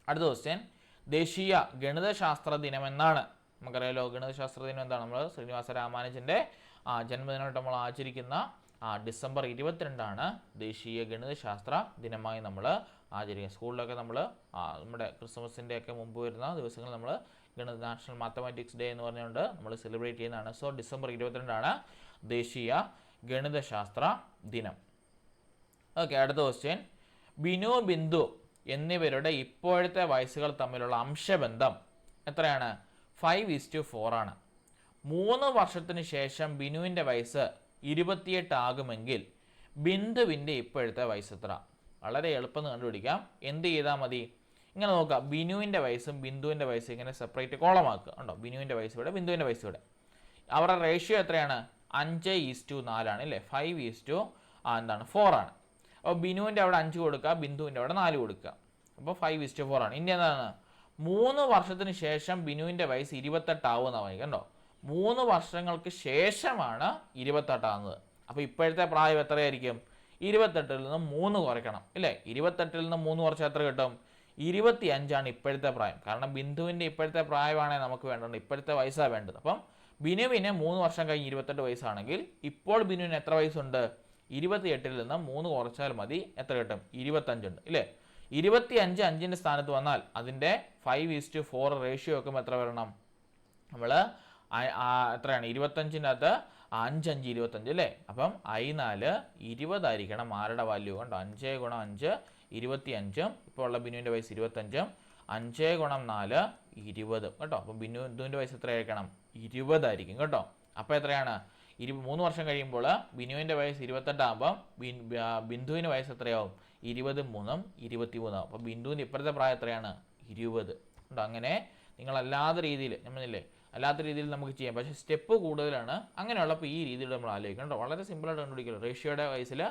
അടുത്ത ക്വസ്റ്റ്യൻ, ദേശീയ ഗണിതശാസ്ത്ര ദിനമെന്നാണ്. നമുക്കറിയാലോ ഗണിതശാസ്ത്ര ദിനം എന്താണ്? നമ്മൾ ശ്രീനിവാസ രാമാനുജൻ്റെ ജന്മദിനമായിട്ട് നമ്മൾ ആചരിക്കുന്ന ഡിസംബർ 22 ദേശീയ ഗണിതശാസ്ത്ര ദിനമായി നമ്മൾ ആചരിക്കുക. സ്കൂളിലൊക്കെ നമ്മൾ നമ്മുടെ ക്രിസ്മസിൻ്റെ ഒക്കെ മുമ്പ് വരുന്ന ദിവസങ്ങൾ നമ്മൾ നാഷണൽ മാത്തമാറ്റിക്സ് ഡേ എന്ന് പറഞ്ഞുകൊണ്ട് നമ്മൾ സെലിബ്രേറ്റ് ചെയ്യുന്നതാണ്. സോ ഡിസംബർ 22 ദേശീയ ഗണിതശാസ്ത്ര ദിനം. ഓക്കെ, അടുത്ത ക്വസ്റ്റ്യൻ, ബിനു, ബിന്ദു എന്നിവരുടെ ഇപ്പോഴത്തെ വയസ്സുകൾ തമ്മിലുള്ള അംശബന്ധം എത്രയാണ്? 5:4 ആണ്. 3 വർഷത്തിന് ശേഷം ബിനുവിൻ്റെ വയസ്സ് 28 ആകുമെങ്കിൽ ബിന്ദുവിൻ്റെ ഇപ്പോഴത്തെ വയസ്സ് എത്ര? വളരെ എളുപ്പം കണ്ടുപിടിക്കാം. എന്ത് ചെയ്താൽ മതി? ഇങ്ങനെ നോക്കുക. ബിനുവിൻ്റെ വയസ്സും ബിന്ദുവിൻ്റെ വയസ്സും ഇങ്ങനെ സെപ്പറേറ്റ് കോളമാക്കുക. ഉണ്ടോ? ബിനുവിൻ്റെ വയസ്സ് ഇവിടെ, ബിന്ദുവിൻ്റെ വയസ്സ് ഇവിടെ. അവരുടെ റേഷ്യോ എത്രയാണ്? 5:4 ആണ് അല്ലേ? 5:4 ആണ്. അപ്പോൾ ബിനുവിൻ്റെ അവിടെ 5 കൊടുക്കുക, ബിന്ദുവിൻ്റെ അവിടെ 4 കൊടുക്കുക. അപ്പോൾ 5:4 ആണ്. ഇനി എന്താണ്? 3 വർഷത്തിന് ശേഷം ബിനുവിൻ്റെ വയസ്സ് 28 ആവുമെന്നാണ് കണ്ടോ. 3 വർഷങ്ങൾക്ക് ശേഷമാണ് 28 ആകുന്നത്. അപ്പോൾ ഇപ്പോഴത്തെ പ്രായം എത്രയായിരിക്കും? 28ൽ നിന്ന് 3 കുറയ്ക്കണം ഇല്ലേ? 28ൽ നിന്ന് 3 കുറച്ചാൽ എത്ര കിട്ടും? 25 ഇപ്പോഴത്തെ പ്രായം. കാരണം ബിന്ദുവിൻ്റെ ഇപ്പോഴത്തെ പ്രായമാണെങ്കിൽ നമുക്ക് വേണ്ടത്, ഇപ്പോഴത്തെ വയസ്സാണ് വേണ്ടത്. അപ്പം ബിനുവിന് 3 വർഷം കഴിഞ്ഞ് 28 വയസ്സാണെങ്കിൽ ഇപ്പോൾ ബിനുവിന് എത്ര വയസ്സുണ്ട്? 28ൽ നിന്ന് 3 കുറച്ചാൽ മതി. എത്ര കിട്ടും? 25 ഉണ്ട് ഇല്ലേ? 25 5ൻ്റെ സ്ഥാനത്ത് വന്നാൽ അതിൻ്റെ 5:4 റേഷ്യോ വെക്കുമ്പോൾ എത്ര വരണം? നമ്മൾ എത്രയാണ്? 25ൻ്റെ അകത്ത് 5 5 25 അല്ലേ? അപ്പം I4 20 ആയിരിക്കണം ആരുടെ വാല്യൂ? കണ്ടോ, 5 × 5 25. ഇപ്പോൾ ഉള്ള ബിനുവിൻ്റെ വയസ്സ് 25. 5 × 4 20 കേട്ടോ. അപ്പം ബിന്ദുവിൻ്റെ വയസ്സ് എത്ര ആയിരിക്കണം? 20 ആയിരിക്കും കേട്ടോ. അപ്പോൾ എത്രയാണ്? 3 വർഷം കഴിയുമ്പോൾ ബിനുവിൻ്റെ വയസ്സ് 28 ആകുമ്പോൾ ബിന്ദുവിന് വയസ്സ് എത്രയാവും? 20 × 3 23 ആവും. അപ്പോൾ ബിന്ദുവിൻ്റെ ഇപ്പോഴത്തെ പ്രായം എത്രയാണ്? 20 കേട്ടോ. അങ്ങനെ നിങ്ങൾ അല്ലാത്ത രീതിയിൽ നമ്മളില്ലേ അല്ലാത്ത രീതിയിൽ നമുക്ക് ചെയ്യാം, പക്ഷേ സ്റ്റെപ്പ് കൂടുതലാണ്. അങ്ങനെയുള്ളപ്പോൾ ഈ രീതിയിൽ നമ്മൾ ആലോചിക്കണം കേട്ടോ. വളരെ സിമ്പിളായിട്ട് കണ്ടുപിടിക്കുന്നത്. റേഷ്യോയുടെ വയസ്സിൽ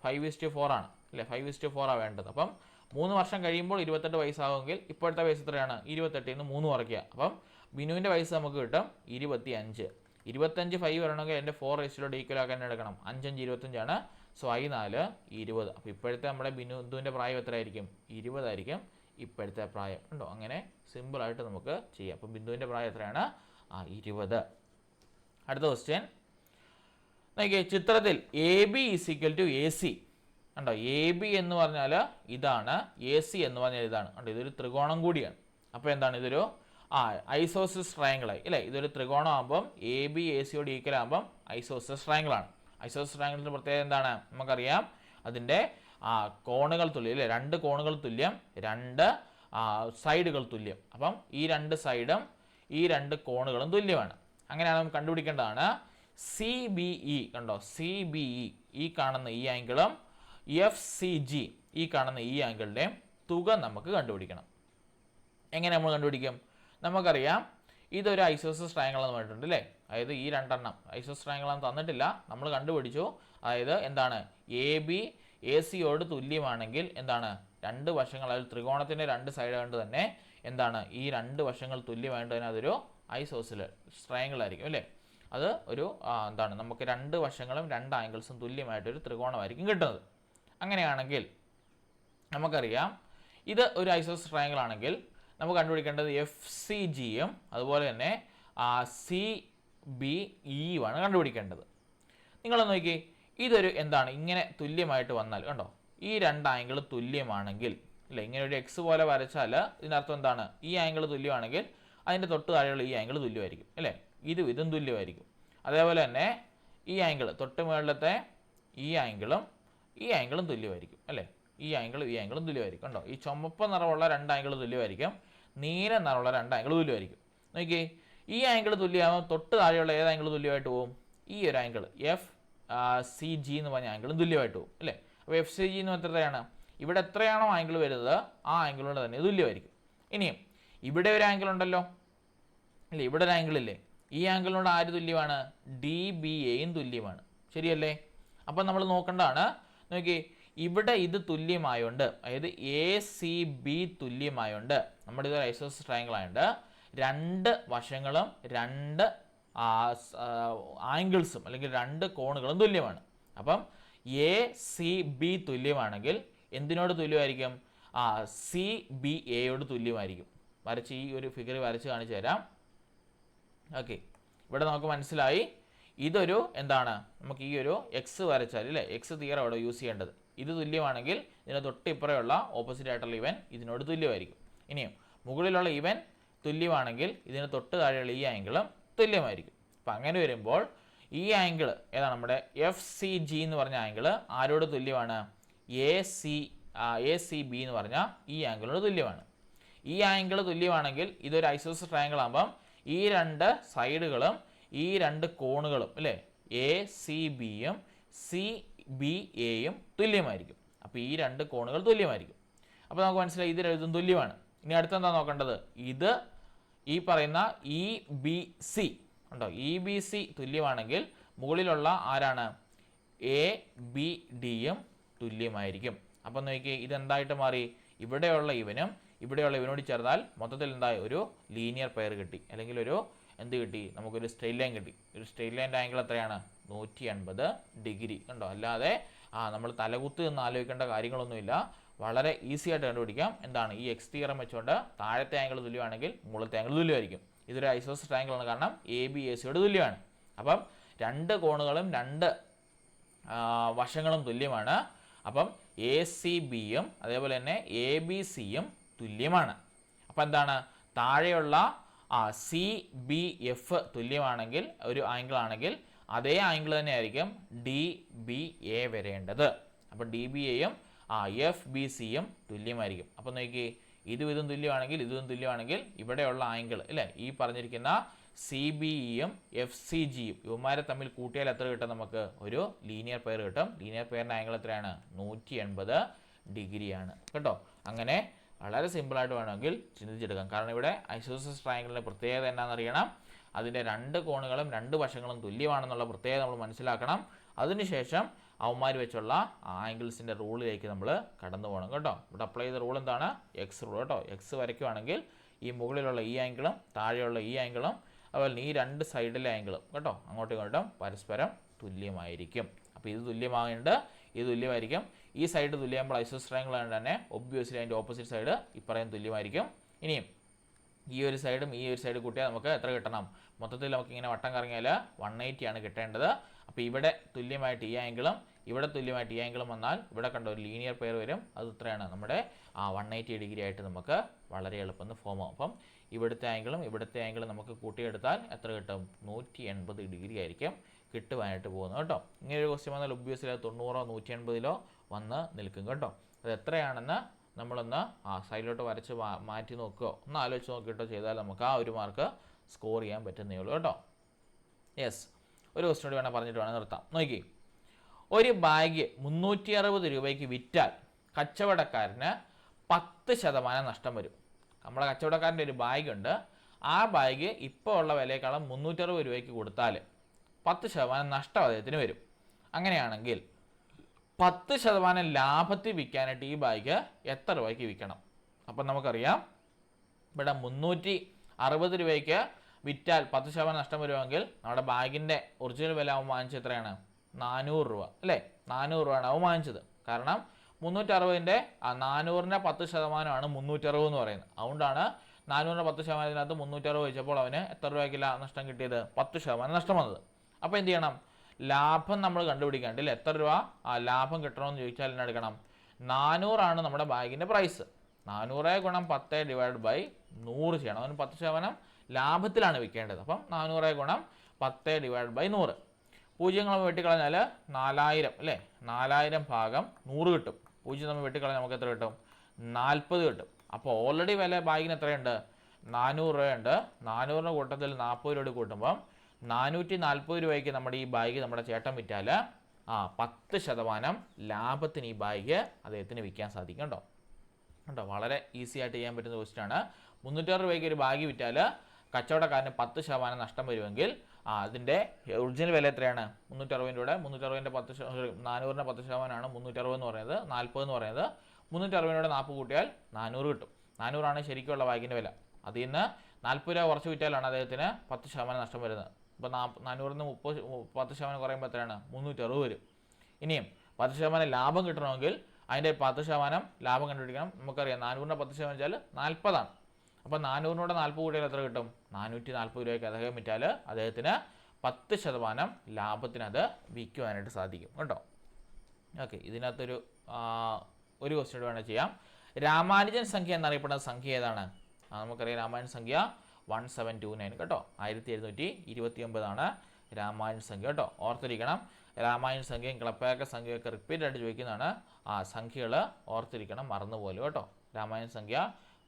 5:4 ആണ് അല്ലേ, 5:4 വേണ്ടത്. അപ്പം 3 വർഷം കഴിയുമ്പോൾ 28 വയസ്സാകുമെങ്കിൽ ഇപ്പോഴത്തെ വയസ്സ് എത്രയാണ്? 28 ൽ 3 കുറയ്ക്കുക. അപ്പം ബിനുവിൻ്റെ വയസ്സ് നമുക്ക് കിട്ടും 25. 25 5 വരണമെങ്കിൽ എൻ്റെ 4 റേഷ്യോയുടെ ഈക്വൽ ആക്കാൻ എടുക്കണം. 5 5 25 സോ I4 20. അപ്പോൾ ഇപ്പോഴത്തെ നമ്മുടെ ബിനുവിൻ്റെ പ്രായം എത്രയായിരിക്കും? 20 ആയിരിക്കും ഇപ്പോഴത്തെ പ്രായം ഉണ്ടോ. അങ്ങനെ സിമ്പിളായിട്ട് നമുക്ക് ചെയ്യാം. അപ്പം ബിന്ദുവിൻ്റെ പ്രായം എത്രയാണ്? 20. അടുത്ത ക്വസ്റ്റ്യൻ നോക്കിയേ. ചിത്രത്തിൽ AB = AC ഉണ്ടോ. AB എന്ന് പറഞ്ഞാൽ ഇതാണ്, AC എന്ന് പറഞ്ഞാൽ ഇതാണ് ഉണ്ടോ. ഇതൊരു ത്രികോണം കൂടിയാണ്. അപ്പോൾ എന്താണ് ഇതൊരു ഐസോസിസ് ട്രയാങ്കിൾ ആയി അല്ലേ. ഇതൊരു ത്രികോണം ആകുമ്പം AB AC ഈക്വൽ ആകുമ്പം ഐസോസിസ് ട്രയാങ്കിൾ ആണ്. ഐസോസിസ് ട്രയാങ്കിളിൻ്റെ പ്രത്യേകത എന്താണ് നമുക്കറിയാം. അതിൻ്റെ കോണുകൾ തുല്യം അല്ലേ, 2 കോണുകൾ തുല്യം, 2 സൈഡുകൾ തുല്യം. അപ്പം ഈ 2 സൈഡും ഈ 2 കോണുകളും തുല്യമാണ്. അങ്ങനെയാണ് നമുക്ക് കണ്ടുപിടിക്കേണ്ടതാണ്. CBE കണ്ടോ, CBE ഈ കാണുന്ന ഈ ആംഗിളും FCG ഈ കാണുന്ന ഈ ആംഗിളിൻ്റെയും തുക നമുക്ക് കണ്ടുപിടിക്കണം. എങ്ങനെ നമ്മൾ കണ്ടുപിടിക്കും? നമുക്കറിയാം ഇതൊരു ഐസോസിസ് ട്രയാങ്കിൾ എന്ന് പറഞ്ഞിട്ടുണ്ട് അല്ലേ. അതായത് ഈ 2 എണ്ണം ഐസോസിസ് ട്രയാങ്കിൾ ആണെന്ന് തന്നിട്ടില്ല, നമ്മൾ കണ്ടുപിടിച്ചു. അതായത് എന്താണ് AB AC തുല്യമാണെങ്കിൽ എന്താണ് 2 വശങ്ങൾ, അതായത് ത്രികോണത്തിൻ്റെ 2 സൈഡ് കൊണ്ട് തന്നെ എന്താണ് ഈ 2 വശങ്ങൾ തുല്യമായിട്ട് തന്നെ അതൊരു ഐസോസിസ് ട്രയാങ്കിൾ ആയിരിക്കും അല്ലേ. അത് ഒരു എന്താണ് നമുക്ക് 2 വശങ്ങളും 2 ആംഗിൾസും തുല്യമായിട്ടൊരു ത്രികോണമായിരിക്കും കിട്ടുന്നത്. അങ്ങനെയാണെങ്കിൽ നമുക്കറിയാം ഇത് ഒരു ഐസോസിസ് ട്രയാങ്കിൾ ആണെങ്കിൽ നമുക്ക് കണ്ടുപിടിക്കേണ്ടത് FCGയും അതുപോലെ തന്നെ CBEയുമാണ് കണ്ടുപിടിക്കേണ്ടത്. നിങ്ങളൊന്ന് നോക്കി, ഇതൊരു എന്താണ് ഇങ്ങനെ തുല്യമായിട്ട് വന്നാൽ കണ്ടോ, ഈ 2 ആംഗിൾ തുല്യമാണെങ്കിൽ അല്ലേ, ഇങ്ങനെ ഒരു എക്സ് പോലെ വരച്ചാൽ ഇതിനർത്ഥം എന്താണ്, ഈ ആംഗിൾ തുല്യമാണെങ്കിൽ അതിൻ്റെ തൊട്ട് താഴെയുള്ള ഈ ആംഗിൾ തുല്യമായിരിക്കും അല്ലേ. ഇതും തുല്യമായിരിക്കും. അതേപോലെ തന്നെ ഈ ആംഗിൾ തൊട്ട് മുകളിലത്തെ ഈ ആംഗിളും തുല്യമായിരിക്കും അല്ലേ. ഈ ആംഗിളും തുല്യമായിരിക്കും കണ്ടോ. ഈ ചുമപ്പ് നിറമുള്ള 2 ആംഗിൾ തുല്യമായിരിക്കും, നീല നിറമുള്ള 2 ആംഗിൾ തുല്യമായിരിക്കും. നോക്കി, ഈ ആംഗിൾ തുല്യമാകുമ്പോൾ തൊട്ട് താഴെയുള്ള ഏത് ആംഗിൾ തുല്യമായിട്ട് പോകും? ഈ ഒരു ആംഗിൾ FCG എന്ന് പറഞ്ഞ ആംഗിളും തുല്യമായിട്ട് പോകും അല്ലേ. അപ്പോൾ FCG എന്ന് എത്രയാണ്? ഇവിടെ എത്രയാണോ ആംഗിൾ വരുന്നത് ആ ആംഗിളോട് തന്നെ തുല്യമായിരിക്കും. ഇനിയും ഇവിടെ ഒരു ആംഗിൾ ഉണ്ടല്ലോ അല്ലേ, ഇവിടെ ഒരു ആംഗിൾ ഇല്ലേ, ഈ ആംഗിളിനോട് ആര് തുല്യമാണ്? DBAയും തുല്യമാണ്, ശരിയല്ലേ. അപ്പം നമ്മൾ നോക്കേണ്ടതാണ്. നോക്കി, ഇവിടെ ഇത് തുല്യമായോണ്ട്, അതായത് ACB തുല്യമായോണ്ട്, നമ്മുടെ ഇതൊരു ഐസോസിസ് ട്രയാങ്കിൾ ആയതുകൊണ്ട് 2 വശങ്ങളും 2 ആംഗിൾസും അല്ലെങ്കിൽ 2 കോണുകളും തുല്യമാണ്. അപ്പം ACB തുല്യമാണെങ്കിൽ എന്തിനോട് തുല്യമായിരിക്കും? CBAയോട് തുല്യമായിരിക്കും. വരച്ച് ഈ ഒരു ഫിഗർ വരച്ച് കാണിച്ചു തരാം. ഓക്കെ, ഇവിടെ നമുക്ക് മനസ്സിലായി ഇതൊരു എന്താണ്, നമുക്ക് ഈ ഒരു എക്സ് വരച്ചാൽ അല്ലേ, എക്സ് തിയറം അവിടെ യൂസ് ചെയ്യേണ്ടത്. ഇത് തുല്യമാണെങ്കിൽ ഇതിന് തൊട്ടിപ്പുറയുള്ള ഓപ്പോസിറ്റ് ആയിട്ടുള്ള ഇവൻ ഇതിനോട് തുല്യമായിരിക്കും. ഇനിയും മുകളിലുള്ള ഇവൻ തുല്യമാണെങ്കിൽ ഇതിന് തൊട്ട് താഴെയുള്ള ഈ ആംഗിളും തുല്യമായിരിക്കും. അപ്പം അങ്ങനെ വരുമ്പോൾ ഈ ആംഗിൾ ഏതാണ്? നമ്മുടെ FCG എന്ന് പറഞ്ഞ ആംഗിൾ ആരോട് തുല്യമാണ്? ACB എന്ന് പറഞ്ഞ ഈ ആംഗിളിനോട് തുല്യമാണ്. ഈ ആംഗിൾ തുല്യമാണെങ്കിൽ ഇതൊരു ഐസോസിസ് ട്രയാങ്കിൾ ആകുമ്പം ഈ 2 സൈഡുകളും ഈ 2 കോണുകളും അല്ലേ, ACBയും CBAയും തുല്യമായിരിക്കും. അപ്പോൾ ഈ 2 കോണുകൾ തുല്യമായിരിക്കും. അപ്പോൾ നമുക്ക് മനസ്സിലായി ഇതും തുല്യമാണ്. ഇനി അടുത്തെന്താ നോക്കേണ്ടത്? ഇത് ഈ പറയുന്ന EBC ഉണ്ടോ, EBC തുല്യമാണെങ്കിൽ മുകളിലുള്ള ആരാണ്? ABDയും തുല്യമായിരിക്കും. അപ്പം നോക്കി, ഇതെന്തായിട്ട് മാറി? ഇവിടെയുള്ള ഇവനോട് ചേർന്നാൽ മൊത്തത്തിൽ എന്തായി? ഒരു ലീനിയർ പെയർ കിട്ടി, അല്ലെങ്കിൽ ഒരു എന്ത് കിട്ടി? നമുക്കൊരു സ്ട്രെയിറ്റ് ലൈൻ കിട്ടി. ഒരു സ്ട്രെയിറ്റ് ലൈൻ്റെ ആംഗിൾ എത്രയാണ്? 180 ഡിഗ്രി കണ്ടോ. അല്ലാതെ നമ്മൾ തലകുത്ത് എന്ന് ആലോചിക്കേണ്ട കാര്യങ്ങളൊന്നുമില്ല, വളരെ ഈസി ആയിട്ട് കണ്ടുപിടിക്കാം. എന്താണ്? ഈ എക്സ് തിയറം വെച്ചുകൊണ്ട് താഴത്തെ ആംഗിൾ തുല്യമാണെങ്കിൽ മുകളിലത്തെ ആംഗിൾ തുല്യമായിരിക്കും. ഇതൊരു ഐസോസിസ് ട്രയാങ്കിൾ ആണ്, കാരണം ABACയോട് തുല്യമാണ്. അപ്പം 2 കോണുകളും 2 വശങ്ങളും തുല്യമാണ്. അപ്പം ACBയും അതേപോലെ തന്നെ ABCയും തുല്യമാണ്. അപ്പം എന്താണ്? താഴെയുള്ള CBF തുല്യമാണെങ്കിൽ ഒരു ആംഗിൾ ആണെങ്കിൽ അതേ ആംഗിൾ തന്നെ ആയിരിക്കും DBA വരേണ്ടത്. അപ്പം DBAയും FBCയും തുല്യമായിരിക്കും. അപ്പം നോക്കി, ഇതും തുല്യമാണെങ്കിൽ ഇവിടെയുള്ള ആംഗിൾ അല്ലേ, ഈ പറഞ്ഞിരിക്കുന്ന CBEയും FCGയും ഇവന്മാരെ തമ്മിൽ കൂട്ടിയാൽ എത്ര കിട്ടും? നമുക്ക് ഒരു ലീനിയർ പെയർ കിട്ടും. ലീനിയർ പെയറിൻ്റെ ആംഗിൾ എത്രയാണ്? 180 ഡിഗ്രിയാണ് കേട്ടോ. അങ്ങനെ വളരെ സിമ്പിളായിട്ട് വേണമെങ്കിൽ ചിന്തിച്ചെടുക്കാം. കാരണം ഇവിടെ ഐസോസെൽസ് ട്രയാങ്കിളിൻ്റെ പ്രത്യേകത എന്താണെന്നറിയണം. അതിൻ്റെ രണ്ട് കോണുകളും രണ്ട് വശങ്ങളും തുല്യമാണെന്നുള്ള പ്രത്യേകത നമ്മൾ മനസ്സിലാക്കണം. അതിനുശേഷം അവന്മാർ വെച്ചുള്ള ആംഗിൾസിൻ്റെ റൂളിലേക്ക് നമ്മൾ കടന്നു പോകണം കേട്ടോ. ഇവിടെ അപ്ലൈ ചെയ്ത റൂൾ എന്താണ്? എക്സ് റൂൾ കേട്ടോ. എക്സ് വരയ്ക്കുവാണെങ്കിൽ ഈ മുകളിലുള്ള ഈ ആംഗിളും താഴെയുള്ള ഈ ആംഗിളും അതുപോലെ ഈ രണ്ട് സൈഡിലെ ആംഗിളും കേട്ടോ അങ്ങോട്ടും ഇങ്ങോട്ടും പരസ്പരം തുല്യമായിരിക്കും. അപ്പോൾ ഇത് തുല്യമാകേണ്ട ഇത് തുല്യമായിരിക്കും. ഈ സൈഡ് തുല്യമാകുമ്പോൾ ഐസോസെൽസ് ട്രയാങ്കിൾ ആയതുകൊണ്ട് തന്നെ ഒബ്വിയസ്ലി അതിൻ്റെ ഓപ്പോസിറ്റ് സൈഡ് ഇപ്പറയും തുല്യമായിരിക്കും. ഇനിയും ഈ ഒരു സൈഡും ഈ ഒരു സൈഡ് കൂട്ടിയാൽ നമുക്ക് എത്ര കിട്ടണം? മൊത്തത്തിൽ നമുക്കിങ്ങനെ വട്ടം കറങ്ങിയാൽ 180 ആണ് കിട്ടേണ്ടത്. അപ്പോൾ ഇവിടെ തുല്യമായിട്ട് ഈ ആംഗിളും ഇവിടെ തുല്യമായിട്ട് ഈ ആംഗിളും വന്നാൽ ഇവിടെ കണ്ട ഒരു ലീനിയർ പെയർ വരും. അത് ഇത്രയാണ് നമ്മുടെ 180 ഡിഗ്രി ആയിട്ട് നമുക്ക് വളരെ എളുപ്പം ഫോം ആവും. അപ്പം ഇവിടുത്തെ ആംഗിളും നമുക്ക് കൂട്ടിയെടുത്താൽ എത്ര കിട്ടും? 180 ഡിഗ്രി ആയിരിക്കും കിട്ടുവാനായിട്ട് പോകുന്നത് കേട്ടോ. ഇങ്ങനെ ഒരു ക്വസ്റ്റ്യൻ വന്നാൽ ഒബ്വിയസ്ലി 90 180 വന്ന് നിൽക്കും കേട്ടോ. അത് എത്രയാണെന്ന് നമ്മളൊന്ന് സൈഡിലോട്ട് വരച്ച് മാറ്റി നോക്കുകയോ ഒന്ന് ആലോചിച്ച് നോക്കിയിട്ടോ ചെയ്താൽ നമുക്ക് ആ ഒരു മാർക്ക് സ്കോർ ചെയ്യാൻ പറ്റുന്നേ ഉള്ളൂ കേട്ടോ. യെസ്, ഒരു ക്വസ്റ്റ്യൻ കൂടി വേണം പറഞ്ഞിട്ട് വേണം നിർത്താം. നോക്കി, ഒരു ബാഗ് 360 രൂപയ്ക്ക് വിറ്റാൽ കച്ചവടക്കാരന് 10% നഷ്ടം വരും. നമ്മുടെ കച്ചവടക്കാരൻ്റെ ഒരു ബാഗ് ഉണ്ട്. ആ ബാഗ് ഇപ്പോൾ ഉള്ള വിലയേക്കാളും 360 രൂപയ്ക്ക് കൊടുത്താൽ 10% നഷ്ടം അദ്ദേഹത്തിന് വരും. അങ്ങനെയാണെങ്കിൽ 10% ലാഭത്തിൽ വിൽക്കാനായിട്ട് ഈ ബാഗ് എത്ര രൂപയ്ക്ക് വിൽക്കണം? അപ്പം നമുക്കറിയാം ഇവിടെ 360 രൂപയ്ക്ക് വിറ്റാൽ 10% നഷ്ടം വരുമെങ്കിൽ നമ്മുടെ ബാഗിൻ്റെ ഒറിജിനൽ വില അവൻ വാങ്ങിച്ചത് എത്രയാണ്? 400 രൂപ അല്ലേ? 400 രൂപയാണ് അവൻ വാങ്ങിച്ചത്. കാരണം 360ൻ്റെ 400ൻ്റെ 10%ആണ് 360 എന്ന് പറയുന്നത്. അതുകൊണ്ടാണ് 400ൻ്റെ 10%-അതിനകത്ത് 360 വെച്ചപ്പോൾ അവന് എത്ര രൂപയ്ക്കില്ല നഷ്ടം കിട്ടിയത്? 10% നഷ്ടം വന്നത്. അപ്പോൾ എന്ത് ചെയ്യണം? ലാഭം നമ്മൾ കണ്ടുപിടിക്കേണ്ടത് എത്ര രൂപ ലാഭം കിട്ടണമെന്ന് ചോദിച്ചാൽ എന്നെ എടുക്കണം? 400 നമ്മുടെ ബാഗിൻ്റെ പ്രൈസ്. 400 ഗുണം 10 ഡിവൈഡ് ബൈ 100 ചെയ്യണം. അവന് 10% ലാഭത്തിലാണ് വിൽക്കേണ്ടത്. അപ്പം 400 ഗുണം 10 ഡിവൈഡ് ബൈ 100. പൂജ്യങ്ങൾ നമ്മൾ വെട്ടിക്കളഞ്ഞാൽ 4000 അല്ലേ? 4000 ഭാഗം 100 കിട്ടും. പൂജ്യം നമ്മൾ വെട്ടിക്കളഞ്ഞാൽ നമുക്ക് എത്ര കിട്ടും? 40 കിട്ടും. അപ്പോൾ ഓൾറെഡി വില ബാഗിന് എത്രയുണ്ട്? 400 രൂപയുണ്ട്. 400 കൂട്ടത്തിൽ 40 രൂപ കൂട്ടുമ്പം 440 രൂപയ്ക്ക് നമ്മുടെ ഈ ബാഗ് നമ്മുടെ ചേട്ടൻ വിറ്റാൽ 10% ലാഭത്തിന് ഈ ബാഗ് അദ്ദേഹത്തിന് വിൽക്കാൻ സാധിക്കും കേട്ടോ. കേട്ടോ, വളരെ ഈസി ആയിട്ട് ചെയ്യാൻ പറ്റുന്ന ക്വസ്റ്റ്യനാണ്. 360 രൂപയ്ക്ക് ഒരു ബാഗ് വിറ്റാൽ കച്ചവടക്കാരന് 10% നഷ്ടം വരുമെങ്കിൽ അതിൻ്റെ ഒറിജിനൽ വില എത്രയാണ്? 360 രൂപയുടെ 400ൻ്റെ 10%ആണ് 360 എന്ന് പറയുന്നത്. 40 എന്ന് പറയുന്നത് 360 40 കൂട്ടിയാൽ 400 കിട്ടും. 400 ശരിക്കുള്ള ബാഗിൻ്റെ വില. അതിൽ നിന്ന് 40 രൂപ കുറച്ച് വിറ്റാലാണ് അദ്ദേഹത്തിന് 10% നഷ്ടം വരുന്നത്. ഇപ്പോൾ 400-ന് 10% കുറയുമ്പോൾ എത്രയാണ്? 360 വരും. ഇനിയും 10% ലാഭം കിട്ടണമെങ്കിൽ അതിൻ്റെ 10% ലാഭം കണ്ടുപിടിക്കണം. നമുക്കറിയാം 400ൻ്റെ 10% വെച്ചാൽ 40 അപ്പോൾ 400-നോടെ 40 കൂട്ടിയാൽ എത്ര കിട്ടും? 440 രൂപയ്ക്ക് അദ്ദേഹം വിറ്റാൽ അദ്ദേഹത്തിന് 10% ലാഭത്തിന് അത് വിൽക്കുവാനായിട്ട് സാധിക്കും കേട്ടോ. ഓക്കെ, ഇതിനകത്തൊരു ഒരു ക്വസ്റ്റ്യൻ വേണം ചെയ്യാം. രാമാനുജൻ സംഖ്യ എന്നറിയപ്പെടുന്ന സംഖ്യ ഏതാണ്? നമുക്കറിയാം രാമാനുജൻ സംഖ്യ 1729 കേട്ടോ. 1729 രാമാനുജൻ സംഖ്യ കേട്ടോ. ഓർത്തിരിക്കണം, രാമാനുജൻ സംഖ്യയും ക്ലപ്പാക്ക സംഖ്യയൊക്കെ റിപ്പീറ്റ് ആയിട്ട് ചോദിക്കുന്നതാണ്. സംഖ്യകൾ ഓർത്തിരിക്കണം, മറന്നുപോലെ കേട്ടോ. രാമാനുജൻ സംഖ്യ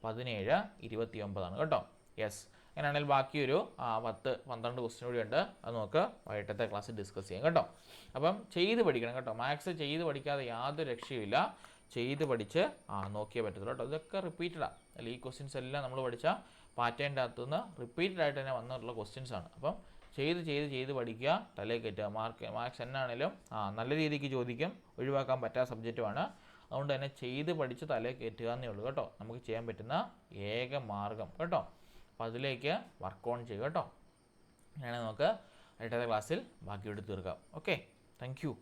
1729 കേട്ടോ. യെസ്, അങ്ങനെയാണെങ്കിൽ ബാക്കി ഒരു 10-12 ക്വസ്റ്റ്യൻ കൂടി ഉണ്ട്. അത് നമുക്ക് വൈകിട്ടത്തെ ക്ലാസ്സിൽ ഡിസ്കസ് ചെയ്യാം കേട്ടോ. അപ്പം ചെയ്ത് പഠിക്കണം കേട്ടോ. മാത്സ് ചെയ്ത് പഠിക്കാതെ യാതൊരു രക്ഷയുമില്ല. ചെയ്ത് പഠിച്ച് നോക്കിയേ പറ്റത്തുള്ളൂ കേട്ടോ. ഇതൊക്കെ റിപ്പീറ്റഡാണ് അല്ല, ഈ ക്വസ്റ്റ്യൻസ് എല്ലാം നമ്മൾ പഠിച്ച പാറ്റേണിൻ്റെ അകത്തുനിന്ന് റിപ്പീറ്റഡ് ആയിട്ട് തന്നെ വന്നിട്ടുള്ള ക്വസ്റ്റ്യൻസാണ്. അപ്പം ചെയ്ത് പഠിക്കുക, തലയിൽ കയറ്റുക. മാർക്സ് എന്നാണേലും നല്ല രീതിക്ക് ചോദിക്കും, ഒഴിവാക്കാൻ പറ്റാത്ത സബ്ജക്റ്റുമാണ്. അതുകൊണ്ട് തന്നെ ചെയ്ത് പഠിച്ച് തലയിൽ കയറ്റുക എന്നേ ഉള്ളൂ കേട്ടോ. നമുക്ക് ചെയ്യാൻ പറ്റുന്ന ഏക മാർഗം കേട്ടോ. അപ്പോൾ അതിലേക്ക് വർക്ക് ഓൺ ചെയ്യുക കേട്ടോ. അങ്ങനെയാണെങ്കിൽ നമുക്ക് അടുത്ത ക്ലാസ്സിൽ ബാക്കി എടുത്ത് തീർക്കാം. Okay, thank you.